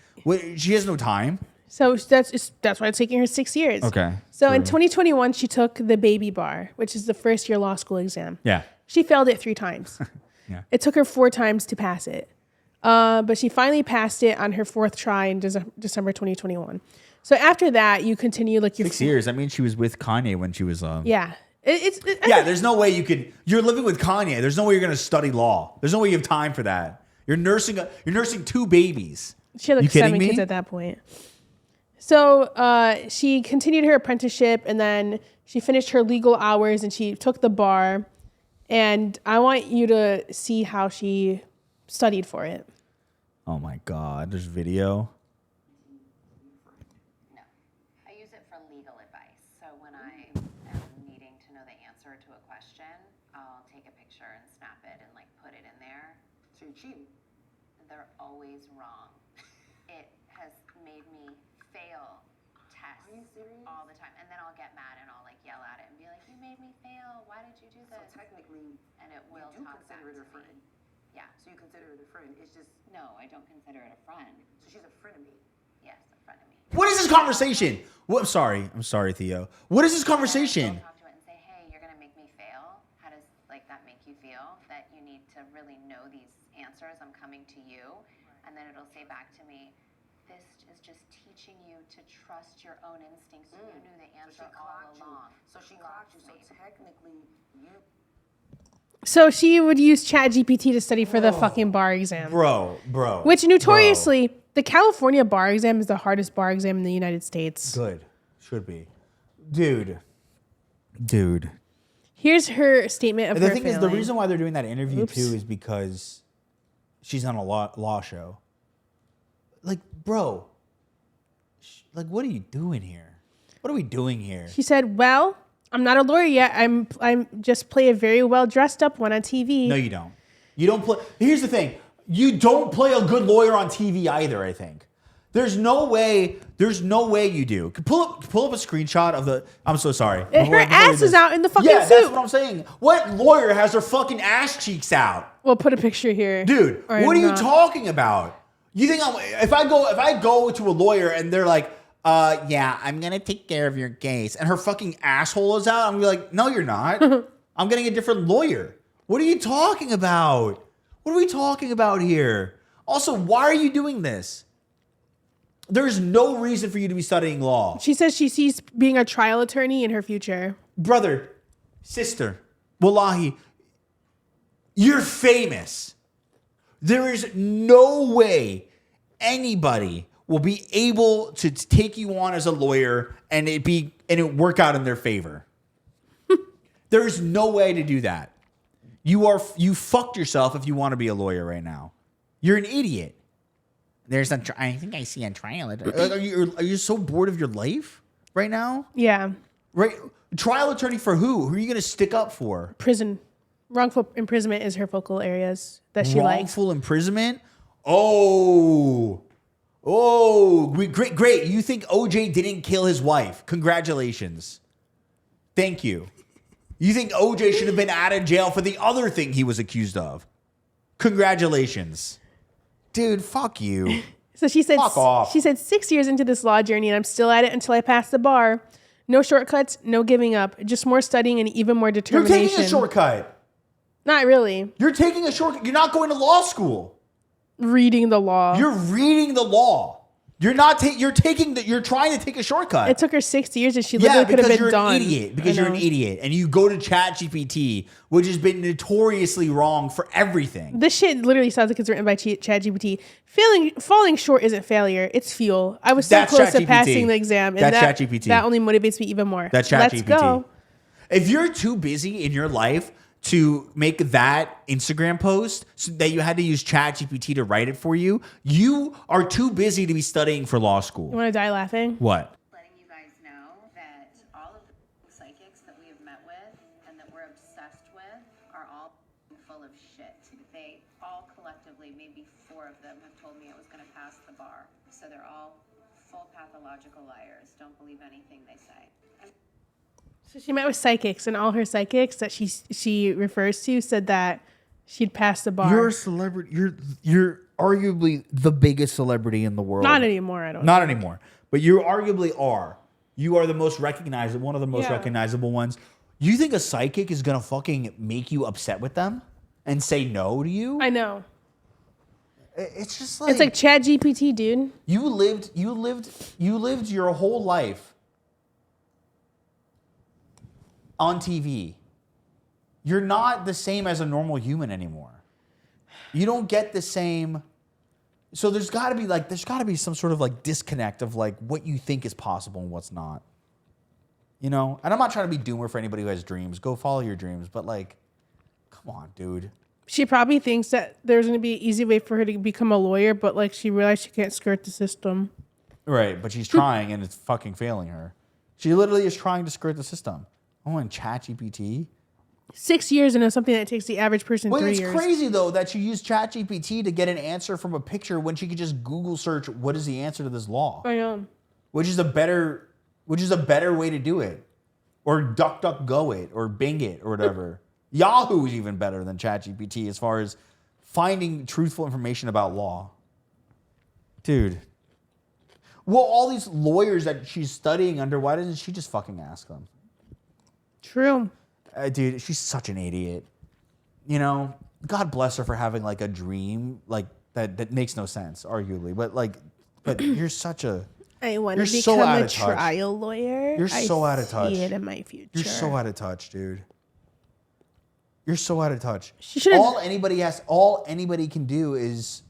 She has no time. So that's why it's taking her 6 years. Okay. So in 2021, she took the baby bar, which is the first year law school exam. Yeah. She failed it 3 times. Yeah. It took her 4 times to pass it. But she finally passed it on her 4th try in December 2021. So after that, you continue like your 6 years. I mean, she was with Kanye when she was. Yeah. There's no way you could. You're living with Kanye. There's no way you're going to study law. There's no way you have time for that. You're nursing 2 babies. She had like 7 kids at that point. So she continued her apprenticeship, and then she finished her legal hours, and she took the bar. And I want you to see how she studied for it. Oh my God! There's video. No, I use it for legal advice. So when I am needing to know the answer to a question, I'll take a picture and snap it and like put it in there. So you're cheating. They're always wrong. It has made me fail tests all the time. And then I'll get mad and I'll like yell at it and be like, you made me fail. Why did you do this? So technically, and it will you do talk back consider it to a friend. me. Yeah. So you consider it a friend. It's just, No, I don't consider it a friend. so she's a friend of me. Yes, a friend of me. What is this conversation? I'm sorry, Theo. What is this conversation? I'll talk to it and say, hey, you're gonna make me fail. How does like that make you feel? That you need to really know these answers. I'm coming to you, and then it'll say back to me, this is just teaching you to trust your own instincts. You knew the answer all along. So she clocked you. So technically, you. So she would use ChatGPT to study for the fucking bar exam. Bro. Which notoriously, the California bar exam is the hardest bar exam in the United States. Good. Should be. Dude. Here's her statement of The her thing is, the failing. reason why they're doing that interview too is because she's on a law show. Like, bro. Like, what are you doing here? What are we doing here? She said, well, I'm not a lawyer yet. I'm just play a very well dressed up one on TV. No, you don't. You don't play. Here's the thing. You don't play a good lawyer on TV either, I think. There's no way you do. Pull up a screenshot of the. I'm so sorry. Her ass is out in the fucking yeah, suit. that's what I'm saying. What lawyer has their fucking ass cheeks out? We'll put a picture here. Dude, what are you talking about? You think if I go to a lawyer and they're like, yeah, I'm gonna take care of your case, and her fucking asshole is out, I'm gonna be like, no, you're not. I'm getting a different lawyer. What are you talking about? What are we talking about here? Also, why are you doing this? There's no reason for you to be studying law. She says she sees being a trial attorney in her future. Brother, sister, wallahi, you're famous. There is no way anybody will be able to take you on as a lawyer and it work out in their favor. There's no way to do that. You fucked yourself if you want to be a lawyer right now. You're an idiot. There's I think I see a trial. Are you so bored of your life right now? Yeah. Right? Trial attorney for who? Who are you going to stick up for? Prison. Wrongful imprisonment is her focal areas that she likes. Wrongful imprisonment? Oh, great. You think OJ didn't kill his wife. Congratulations. Thank you. You think OJ should have been out of jail for the other thing he was accused of. Congratulations. Dude, fuck you. So she said, fuck off. She said 6 years into this law journey and I'm still at it until I pass the bar. No shortcuts, no giving up, just more studying and even more determination. You're taking a shortcut. Not really. You're taking a shortcut. You're not going to law school. Reading the law. You're reading the law. You're not. You're trying to take a shortcut. It took her 6 years, and she literally could have been done. Because you're an idiot, and you go to ChatGPT, which has been notoriously wrong for everything. This shit literally sounds like it's written by ChatGPT. Falling short isn't failure; it's fuel. I was so close to passing the exam, and that's ChatGPT. That only motivates me even more. That's ChatGPT. Let's go. If you're too busy in your life to make that Instagram post so that you had to use ChatGPT to write it for you, you are too busy to be studying for law school. You want to die laughing? What? Letting you guys know that all of the psychics that we have met with and that we're obsessed with are all full of shit. They all collectively, maybe 4 of them, have told me I was going to pass the bar. So they're all full pathological liars. Don't believe anything they say. So she met with psychics, and all her psychics that she refers to said that she'd pass the bar. You're a celebrity. You're arguably the biggest celebrity in the world. Not anymore. I don't. Not anymore. But you arguably are. You are the most recognizable, one of the most recognizable ones. You think a psychic is gonna fucking make you upset with them and say no to you? I know. It's just like it's like ChatGPT, dude. You lived your whole life on TV. You're not the same as a normal human anymore. You don't get the same. So there's got to be some sort of like disconnect of like what you think is possible and what's not. You know? And I'm not trying to be doomer for anybody who has dreams. Go follow your dreams, but like come on, dude. She probably thinks that there's going to be an easy way for her to become a lawyer, but like she realized she can't skirt the system. Right, but she's trying and it's fucking failing her. She literally is trying to skirt the system. Oh, and ChatGPT? 6 years into something that takes the average person 3 years. It's crazy, though, that you use ChatGPT to get an answer from a picture when she could just Google search what is the answer to this law. I know. Which is a better way to do it. Or DuckDuckGo it, or Bing it, or whatever. Yahoo is even better than ChatGPT as far as finding truthful information about law. Dude. Well, all these lawyers that she's studying under, why doesn't she just fucking ask them? True. Dude, she's such an idiot. You know, God bless her for having like a dream like that makes no sense, arguably. But you're such a I want to become a trial lawyer. You're so out of touch. I see it in my future. You're so out of touch, dude. You're so out of touch. All anybody can do is,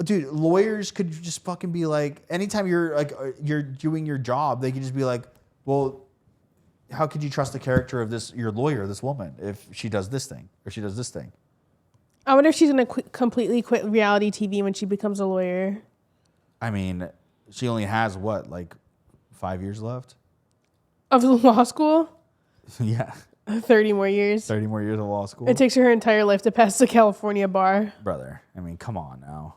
dude, lawyers could just fucking be like, anytime you're doing your job, they could just be like, well, how could you trust the character of your lawyer, this woman, if she does this thing or she does this thing? I wonder if she's going to completely quit reality TV when she becomes a lawyer. I mean, she only has what, like 5 years left? Of law school? Yeah. 30 more years. 30 more years of law school. It takes her entire life to pass the California bar. Brother, I mean, come on now.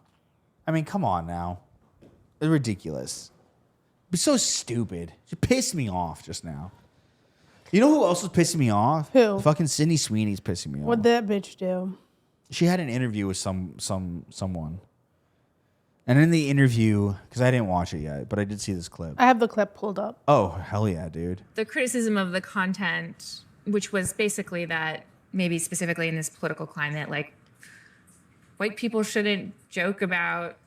It's ridiculous. It's so stupid. She pissed me off just now. You know who else was pissing me off? Who? Fucking Sydney Sweeney's pissing me off. What'd that bitch do? She had an interview with someone. And in the interview, because I didn't watch it yet, but I did see this clip. I have the clip pulled up. Oh, hell yeah, dude. The criticism of the content, which was basically that maybe specifically in this political climate, like white people shouldn't joke about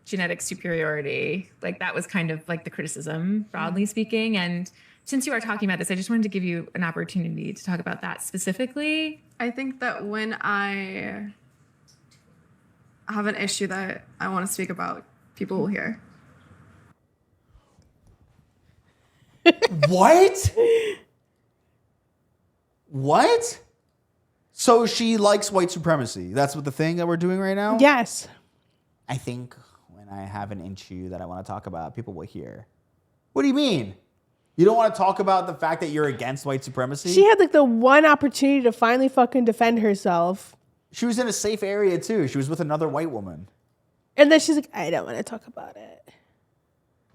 genetic superiority. Like that was kind of like the criticism, broadly speaking. And since you are talking about this, I just wanted to give you an opportunity to talk about that specifically. I think that when I have an issue that I want to speak about, people will hear. What? What? So she likes white supremacy. That's what the thing that we're doing right now? Yes. I think when I have an issue that I want to talk about, people will hear. What do you mean? You don't want to talk about the fact that you're against white supremacy? She had like the one opportunity to finally fucking defend herself. She was in a safe area too. She was with another white woman. And then she's like, I don't want to talk about it.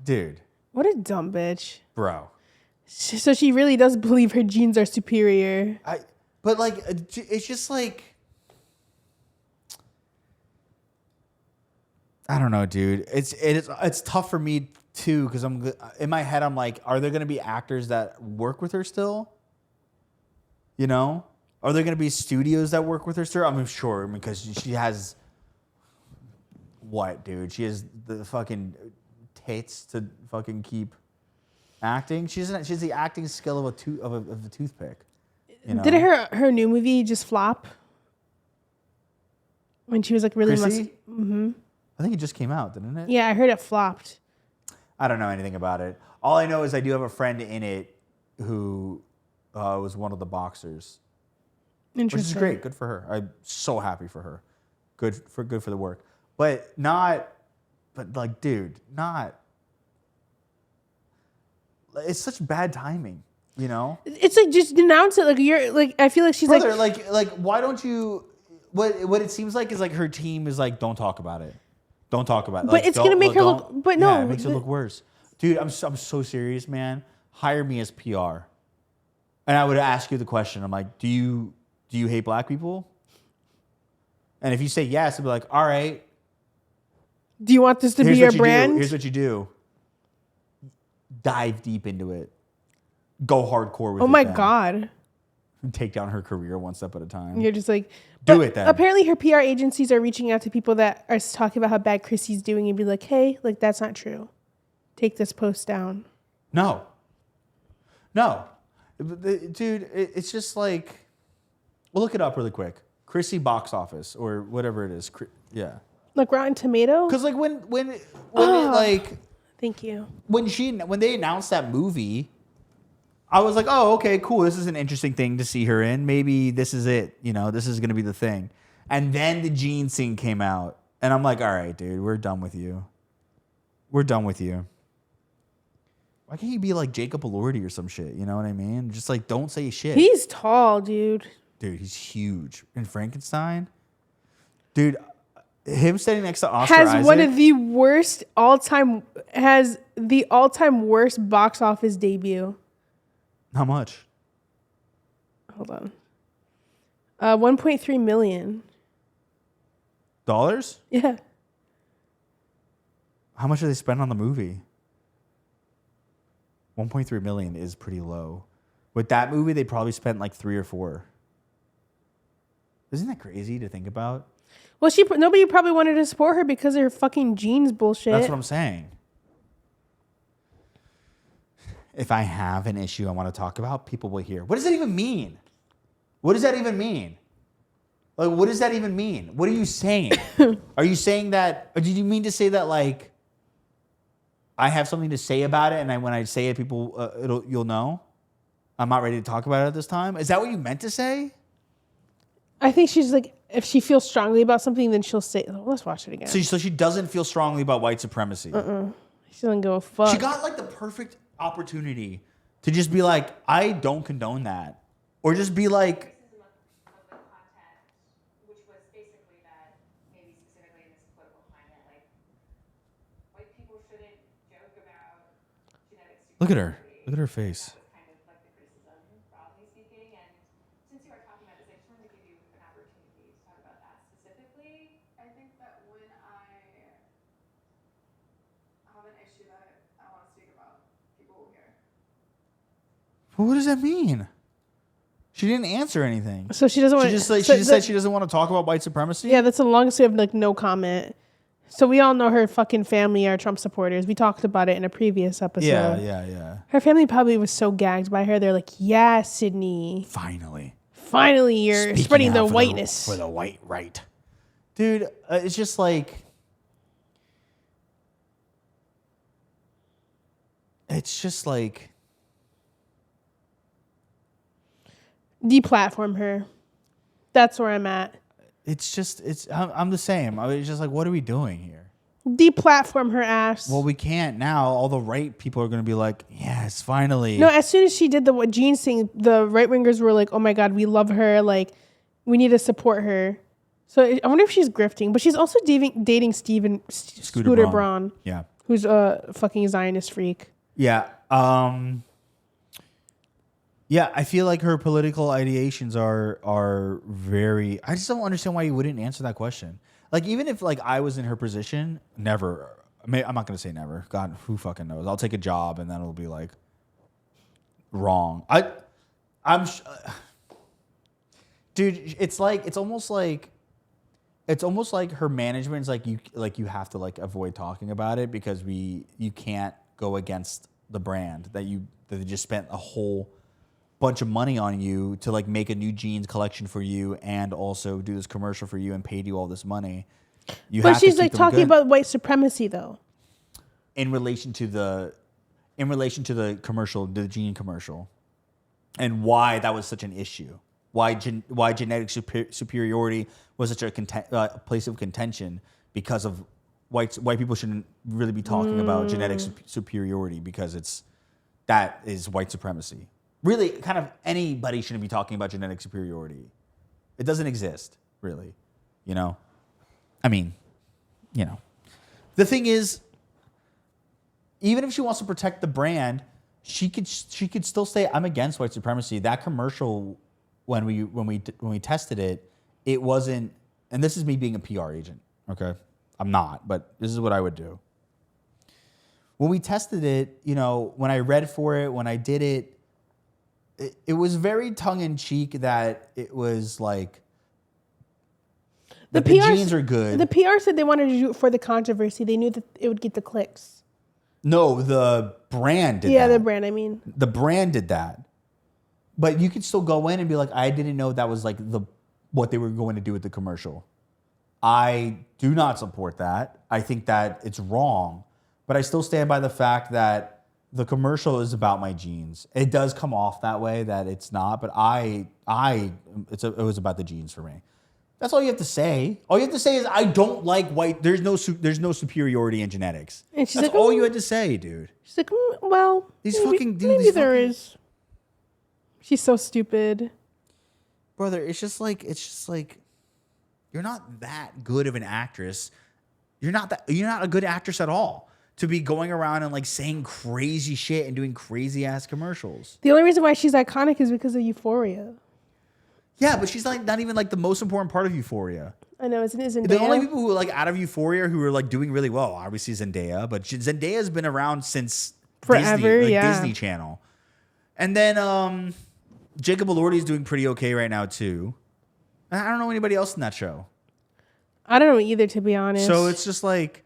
Dude. What a dumb bitch. Bro. So she really does believe her genes are superior. But like, it's just like, I don't know, dude. It's tough for me too because I'm in my head. I'm like, are there going to be actors that work with her still? You know, are there going to be studios that work with her still? I'm sure because she has what, dude? She has the fucking tits to fucking keep acting. She has the acting skill of a toothpick. You know? Did her new movie just flop? When she was like really mm-hmm. I think it just came out, didn't it? Yeah, I heard it flopped. I don't know anything about it. All I know is I do have a friend in it who was one of the boxers. Interesting. Which is great. Good for her. I'm so happy for her. Good for the work. But like, dude, it's such bad timing, you know? It's like, just denounce it. Like, you're like, I feel like she's Brother, like, why don't you, what it seems like is like her team is like, don't talk about it. Don't talk about it. But like, it's going to make her look, but no. Yeah, it makes it look worse. Dude, I'm so serious, man. Hire me as PR. And I would ask you the question. I'm like, do you hate black people? And if you say yes, I'd be like, all right. Do you want this to be your brand? Here's what you do. Dive deep into it. Go hardcore with it. Oh my God. Take down her career one step at a time. You're just like, do it then. Apparently her PR agencies are reaching out to people that are talking about how bad Chrissy's doing and be like, hey, like, that's not true. Take this post down. No. Dude, it's just like, we'll look it up really quick. Chrissy box office or whatever it is. Yeah. Like Rotten Tomato? Because like when it like, thank you. When they announced that movie, I was like, oh, okay, cool. This is an interesting thing to see her in. Maybe this is it. You know, this is going to be the thing. And then the Gene scene came out. And I'm like, all right, dude, we're done with you. We're done with you. Why can't you be like Jacob Elordi or some shit? You know what I mean? Just like, don't say shit. He's tall, dude. Dude, he's huge. In Frankenstein? Dude, him standing next to Oscar has Isaac, one of the worst all-time worst box office debut. How much? Hold on. 1.3 million. Dollars? Yeah. How much did they spend on the movie? 1.3 million is pretty low. With that movie, they probably spent like 3 or 4. Isn't that crazy to think about? Well, nobody probably wanted to support her because of her fucking jeans bullshit. That's what I'm saying. If I have an issue I want to talk about, people will hear. What does that even mean? What does that even mean? Like, what does that even mean? What are you saying? Are you saying that, or did you mean to say that, like, I have something to say about it, and when I say it, people, you'll know? I'm not ready to talk about it at this time? Is that what you meant to say? I think she's like, if she feels strongly about something, then she'll say, oh, let's watch it again. So she doesn't feel strongly about white supremacy. She doesn't go fuck. She got like the perfect opportunity to just be like, I don't condone that. Or just be like, which was basically that, maybe specifically in this political climate, like, white people shouldn't joke about genetic superiority. look at her. Look at her face. That was kind of like the criticism, broadly speaking. And since you are talking about this, I just wanted to give you an opportunity to talk about that specifically. I think that when I have an issue that I want to speak about, people will hear. Well, what does that mean? She didn't answer anything. So she doesn't want. She just said she doesn't want to talk about white supremacy. Yeah, that's the longest we have like no comment. So we all know her fucking family are Trump supporters. We talked about it in a previous episode. Yeah. Her family probably was so gagged by her. They're like, yeah, Sydney. Finally, you're speaking spreading the out whiteness. for the white right. Dude, it's just like, Deplatform her. That's where I'm at. I'm the same. I was just like, what are we doing here? deplatform her ass. Well, we can't now. All the right people are going to be like, yes, finally. No, as soon as she did the jeans thing, the right wingers were like, oh my God, we love her. Like, we need to support her. So I wonder if she's grifting, but she's also dating Scooter Braun. Yeah. Who's a fucking Zionist freak. Yeah. Yeah, I feel like her political ideations are very. I just don't understand why you wouldn't answer that question. Like, even if like I was in her position, never. I'm not gonna say never. God, who fucking knows? I'll take a job and then it'll be like wrong. Dude, it's almost like her management's like you have to like avoid talking about it because you can't go against the brand that they just spent a whole bunch of money on you to like make a new jeans collection for you and also do this commercial for you and paid you all this money. But she's like talking about white supremacy though. In relation to the commercial, the jean commercial, and why that was such an issue. Why genetic superiority was such a place of contention because of white people shouldn't really be talking about genetic superiority because that is white supremacy. Really, kind of anybody shouldn't be talking about genetic superiority. It doesn't exist, really. You know? I mean, you know. The thing is, even if she wants to protect the brand, she could still say, I'm against white supremacy. That commercial, when we tested it, it wasn't, and this is me being a PR agent, okay? I'm not, but this is what I would do. When we tested it, you know, when I read for it, when I did it, it was very tongue-in-cheek that it was like, the jeans are good. The PR said they wanted to do it for the controversy. They knew that it would get the clicks. No, the brand did that. Yeah, the brand, I mean. The brand did that. But you could still go in and be like, I didn't know that was like what they were going to do with the commercial. I do not support that. I think that it's wrong. But I still stand by the fact that the commercial is about my jeans. It does come off that way that it's not, but it was about the jeans for me. That's all you have to say. All you have to say is I don't like white. There's no superiority in genetics. And that's like, all you had to say, dude. She's like, well, maybe there is. She's so stupid, brother. It's just like you're not that good of an actress. You're not a good actress at all to be going around and like saying crazy shit and doing crazy ass commercials. The only reason why she's iconic is because of Euphoria. Yeah, but she's like not even like the most important part of Euphoria. I know, isn't Zendaya? The only people who are like out of Euphoria who are like doing really well, obviously Zendaya, but Zendaya's been around since forever, Disney Channel. And then Jacob Elordi's doing pretty okay right now too. I don't know anybody else in that show. I don't know either, to be honest. So it's just like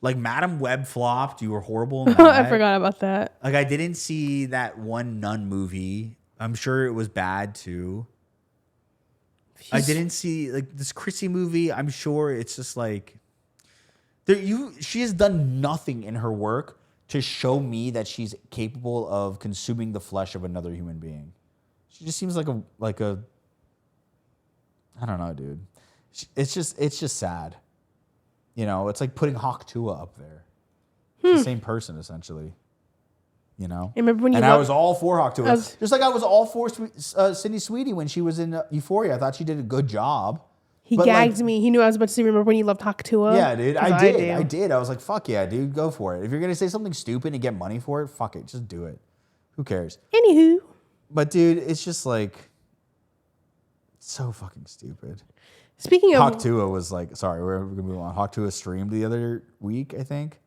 Madam Web flopped. You were horrible. I forgot about that. Like I didn't see that one nun movie. I'm sure it was bad too. I didn't see like this Chrissy movie. I'm sure it's just like she has done nothing in her work to show me that she's capable of consuming the flesh of another human being. She just seems like a I don't know, dude. It's just sad. You know, it's like putting Hawk Tuah up there. It's the same person essentially. You know, I was all for Hawk Tuah. Just like I was all for Sydney Sweeney when she was in Euphoria. I thought she did a good job. He gagged me. He knew I was about to say, remember when you loved Hawk Tuah? Yeah, dude. I did. I was like, fuck yeah, dude. Go for it. If you're going to say something stupid and get money for it, fuck it. Just do it. Who cares? Anywho. But, dude, it's just like so fucking stupid. Speaking of... Hawk Tuah was like, sorry, we're going to move on. Hawk Tuah streamed the other week, I think.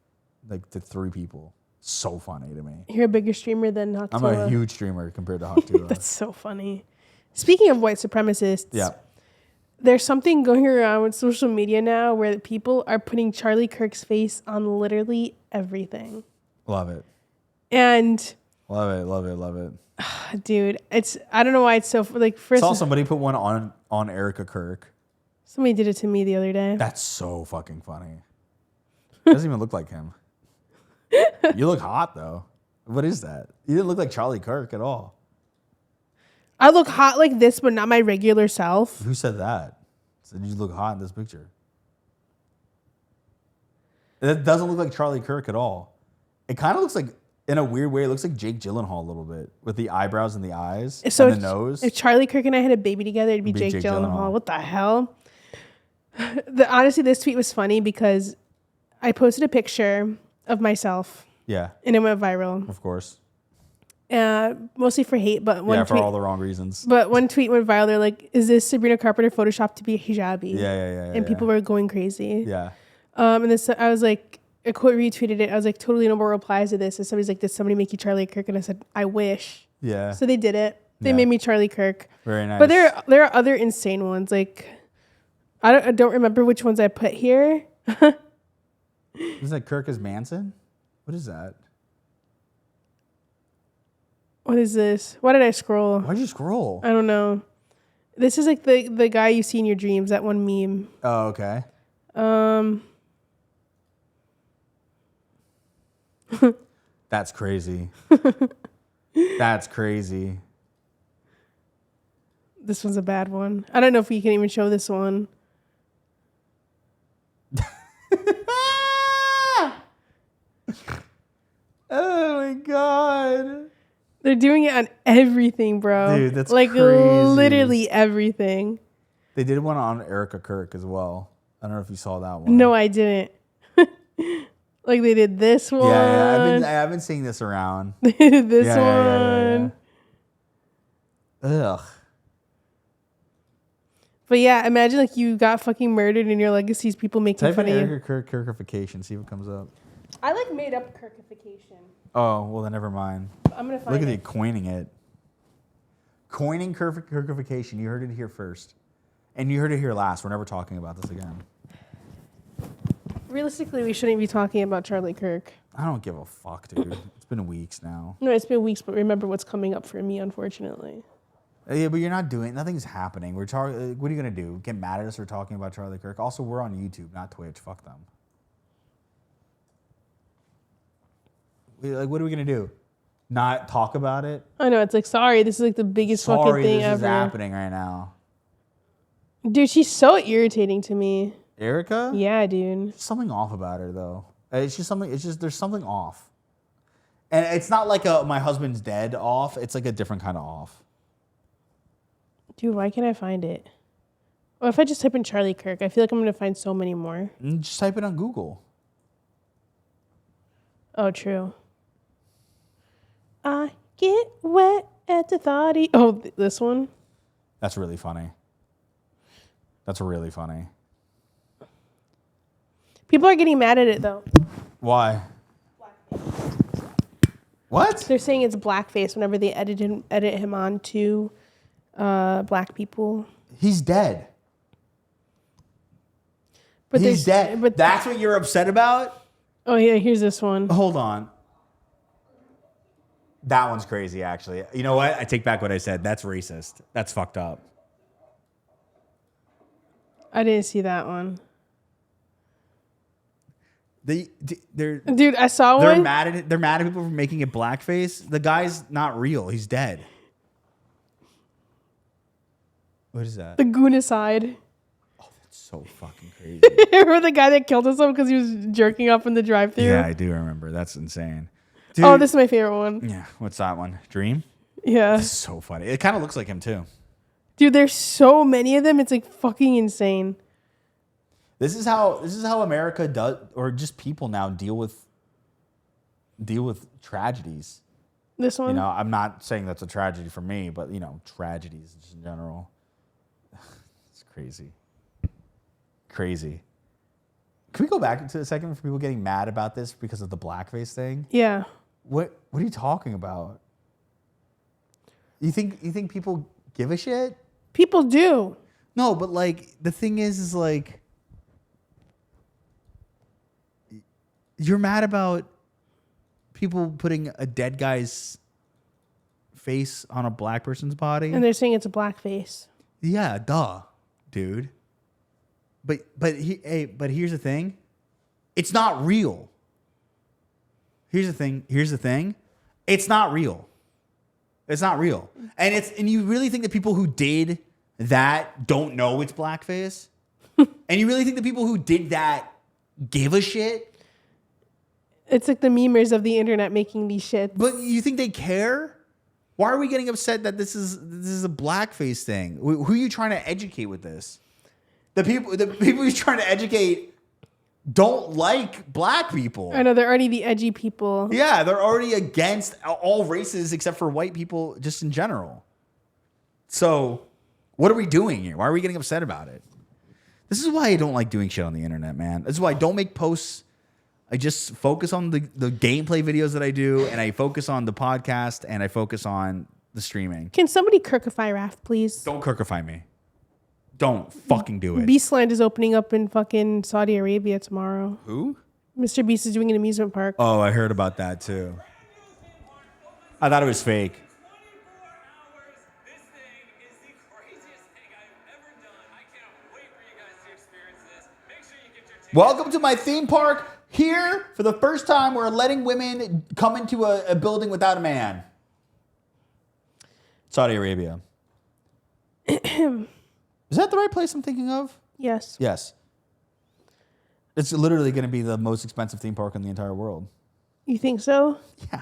Like to 3 people. So funny to me. You're a bigger streamer than Hawk Tuah. I'm a huge streamer compared to Hawk Tuah. That's so funny. Speaking of white supremacists, yeah, there's something going around with social media now where people are putting Charlie Kirk's face on literally everything. Love it. And love it. Dude, I don't know why it's so like. First, I saw somebody put one on Erica Kirk. Somebody did it to me the other day. That's so fucking funny. It doesn't even look like him. You look hot though. What is that? You didn't look like Charlie Kirk at all. I look hot like this, but not my regular self. Who said that? Said you look hot in this picture. It doesn't look like Charlie Kirk at all. It kind of looks like, in a weird way, it looks like Jake Gyllenhaal a little bit with the eyebrows and the eyes and the nose. If Charlie Kirk and I had a baby together, it'd be Jake Gyllenhaal. What the hell? Honestly, this tweet was funny because I posted a picture of myself. Yeah. And it went viral. Of course. Mostly for hate, but for all the wrong reasons. But one tweet went viral. They're like, "Is this Sabrina Carpenter photoshopped to be a hijabi?" Yeah. And people were going crazy. Yeah. And this, I was like, a quote retweeted it. I was like, totally no more replies to this. And somebody's like, "Did somebody make you Charlie Kirk?" And I said, "I wish." Yeah. So they did it. They made me Charlie Kirk. Very nice. But there are other insane ones. Like, I don't remember which ones I put here. Is that Kirk as Manson? What is that? What is this? Why did I scroll? Why'd you scroll? I don't know. This is like the guy you see in your dreams, that one meme. Oh, okay. That's crazy. That's crazy. This one's a bad one. I don't know if we can even show this one. Oh my god. They're doing it on everything, bro. Dude, that's like crazy. Literally everything. They did one on Erica Kirk as well. I don't know if you saw that one. No, I didn't. Like they did this one. Yeah, I've been seeing this around. They did this one. Ugh. But yeah, imagine like you got fucking murdered and your legacy's people making fun of you. Erica Kirk Kirkification. See what comes up. I like made up Kirkification. Oh, well then never mind. I'm gonna find Look at it. the coining it. Coining Kirkification. You heard it here first. And you heard it here last. We're never talking about this again. Realistically, we shouldn't be talking about Charlie Kirk. I don't give a fuck, dude. It's been weeks now. No, it's been weeks, but remember what's coming up for me, unfortunately. Yeah, but you're not doing. Nothing's happening. What are you gonna do? Get mad at us for talking about Charlie Kirk? Also, we're on YouTube, not Twitch. Fuck them. Like, what are we gonna do? Not talk about it? I know, it's like, sorry, this is like the biggest fucking thing ever. This is happening right now. Dude, she's so irritating to me. Erica? Yeah, dude. There's something off about her though. It's just there's something off. And it's not like a my husband's dead off. It's like a different kind of off. Dude, why can't I find it? Or if I just type in Charlie Kirk, I feel like I'm gonna find so many more. Just type it on Google. Oh, true. I get wet at the thought. Oh, this one? That's really funny. That's really funny. People are getting mad at it, though. Why? What? They're saying it's blackface whenever they edit him onto black people. He's dead. But he's dead. But that's what you're upset about? Oh, yeah, here's this one. Hold on. That one's crazy, actually. You know what? I take back what I said. That's racist. That's fucked up. I didn't see that one. Dude, I saw one. They're mad at people for making it blackface. The guy's not real. He's dead. What is that? The Goonicide. Oh, that's so fucking crazy. Remember the guy that killed himself because he was jerking off in the drive-thru? Yeah, I do remember. That's insane. Dude, oh, this is my favorite one. Yeah, what's that one? Dream? Yeah. That's so funny. It kind of looks like him too. Dude, there's so many of them. It's like fucking insane. This is how America does, or just people now deal with tragedies. This one? You know, I'm not saying that's a tragedy for me, but you know, tragedies just in general. It's crazy. Crazy. Can we go back to a second for people getting mad about this because of the blackface thing? Yeah. What are you talking about? You think people give a shit? People do. No, but like the thing is like you're mad about people putting a dead guy's face on a black person's body? And they're saying it's a blackface. Yeah, duh, dude. But here's the thing. It's not real. Here's the thing. It's not real. It's not real. And you really think that people who did that don't know it's blackface? And you really think the people who did that give a shit? It's like the memers of the internet making these shit. But you think they care? Why are we getting upset that this is a blackface thing? Who are you trying to educate with this? The people you're trying to educate don't like black people. I know they're already the edgy people. Yeah, they're already against all races except for white people just in general. So what are we doing here? Why are we getting upset about it? This is why I don't like doing shit on the internet, man. This is why I don't make posts. I just focus on the gameplay videos that I do, and I focus on the podcast, and I focus on the streaming. Can somebody Kirkify Raff, please? Don't Kirkify me. Don't fucking do it. Beastland is opening up in fucking Saudi Arabia tomorrow. Who? Mr. Beast is doing an amusement park. Oh, I heard about that too. I thought it was fake. Welcome to my theme park. Here, for the first time, we're letting women come into a building without a man. Saudi Arabia. Is that the right place I'm thinking of? Yes. Yes. It's literally going to be the most expensive theme park in the entire world. You think so? Yeah.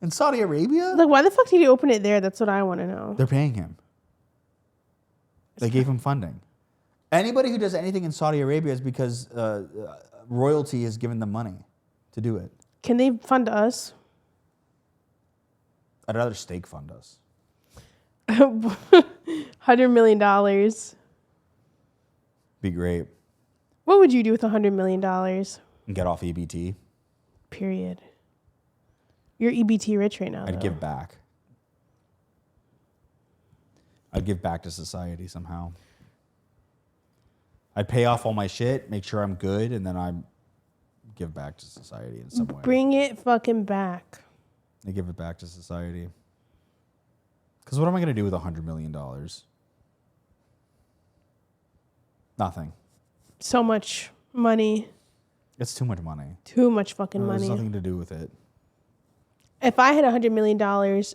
In Saudi Arabia? Like, why the fuck did he open it there? That's what I want to know. They're paying him. They gave him funding. Anybody who does anything in Saudi Arabia is because royalty has given them money to do it. Can they fund us? I'd rather Steak fund us. $100 million. Be great. What would you do with $100 million? And get off EBT. Period. You're EBT rich right now. I'd give back. I'd give back to society somehow. I'd pay off all my shit, make sure I'm good, and then I'd give back to society in some way. Bring it fucking back. I give it back to society. Because what am I going to do with $100 million? Nothing. So much money. It's too much money. Too much fucking money. There's nothing to do with it. If I had $100 million,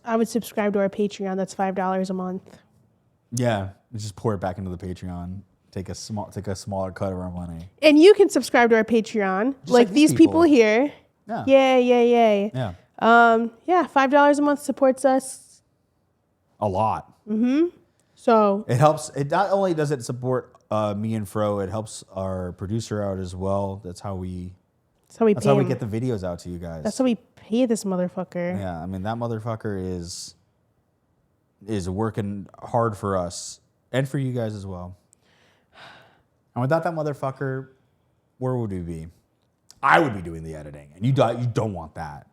I would subscribe to our Patreon. That's $5 a month. Yeah, just pour it back into the Patreon. Take a smaller cut of our money. And you can subscribe to our Patreon, like these people here. Yeah. Yay. Yeah. Yeah, $5 a month supports us. A lot. Mm-hmm. So it helps. It not only does it support me and Fro, it helps our producer out as well. That's how we get the videos out to you guys. That's how we pay this motherfucker. Yeah, I mean that motherfucker is working hard for us and for you guys as well. And without that motherfucker, where would we be? I would be doing the editing, and you don't want that.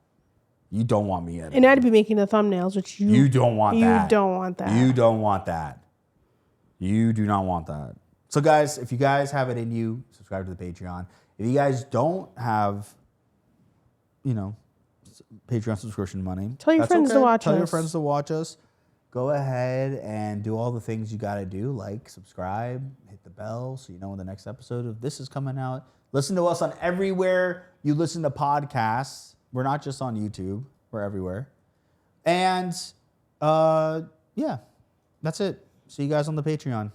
You don't want me editing. And I'd be making the thumbnails, which you don't want that. You don't want that. You don't want that. You do not want that. So guys, if you guys have it in you, subscribe to the Patreon. If you guys don't have, Patreon subscription money, tell your friends to watch us. Tell your friends to watch us. Go ahead and do all the things you got to do, like subscribe, hit the bell so you know when the next episode of this is coming out. Listen to us on everywhere you listen to podcasts. We're not just on YouTube. We're everywhere. And, yeah, that's it. See you guys on the Patreon.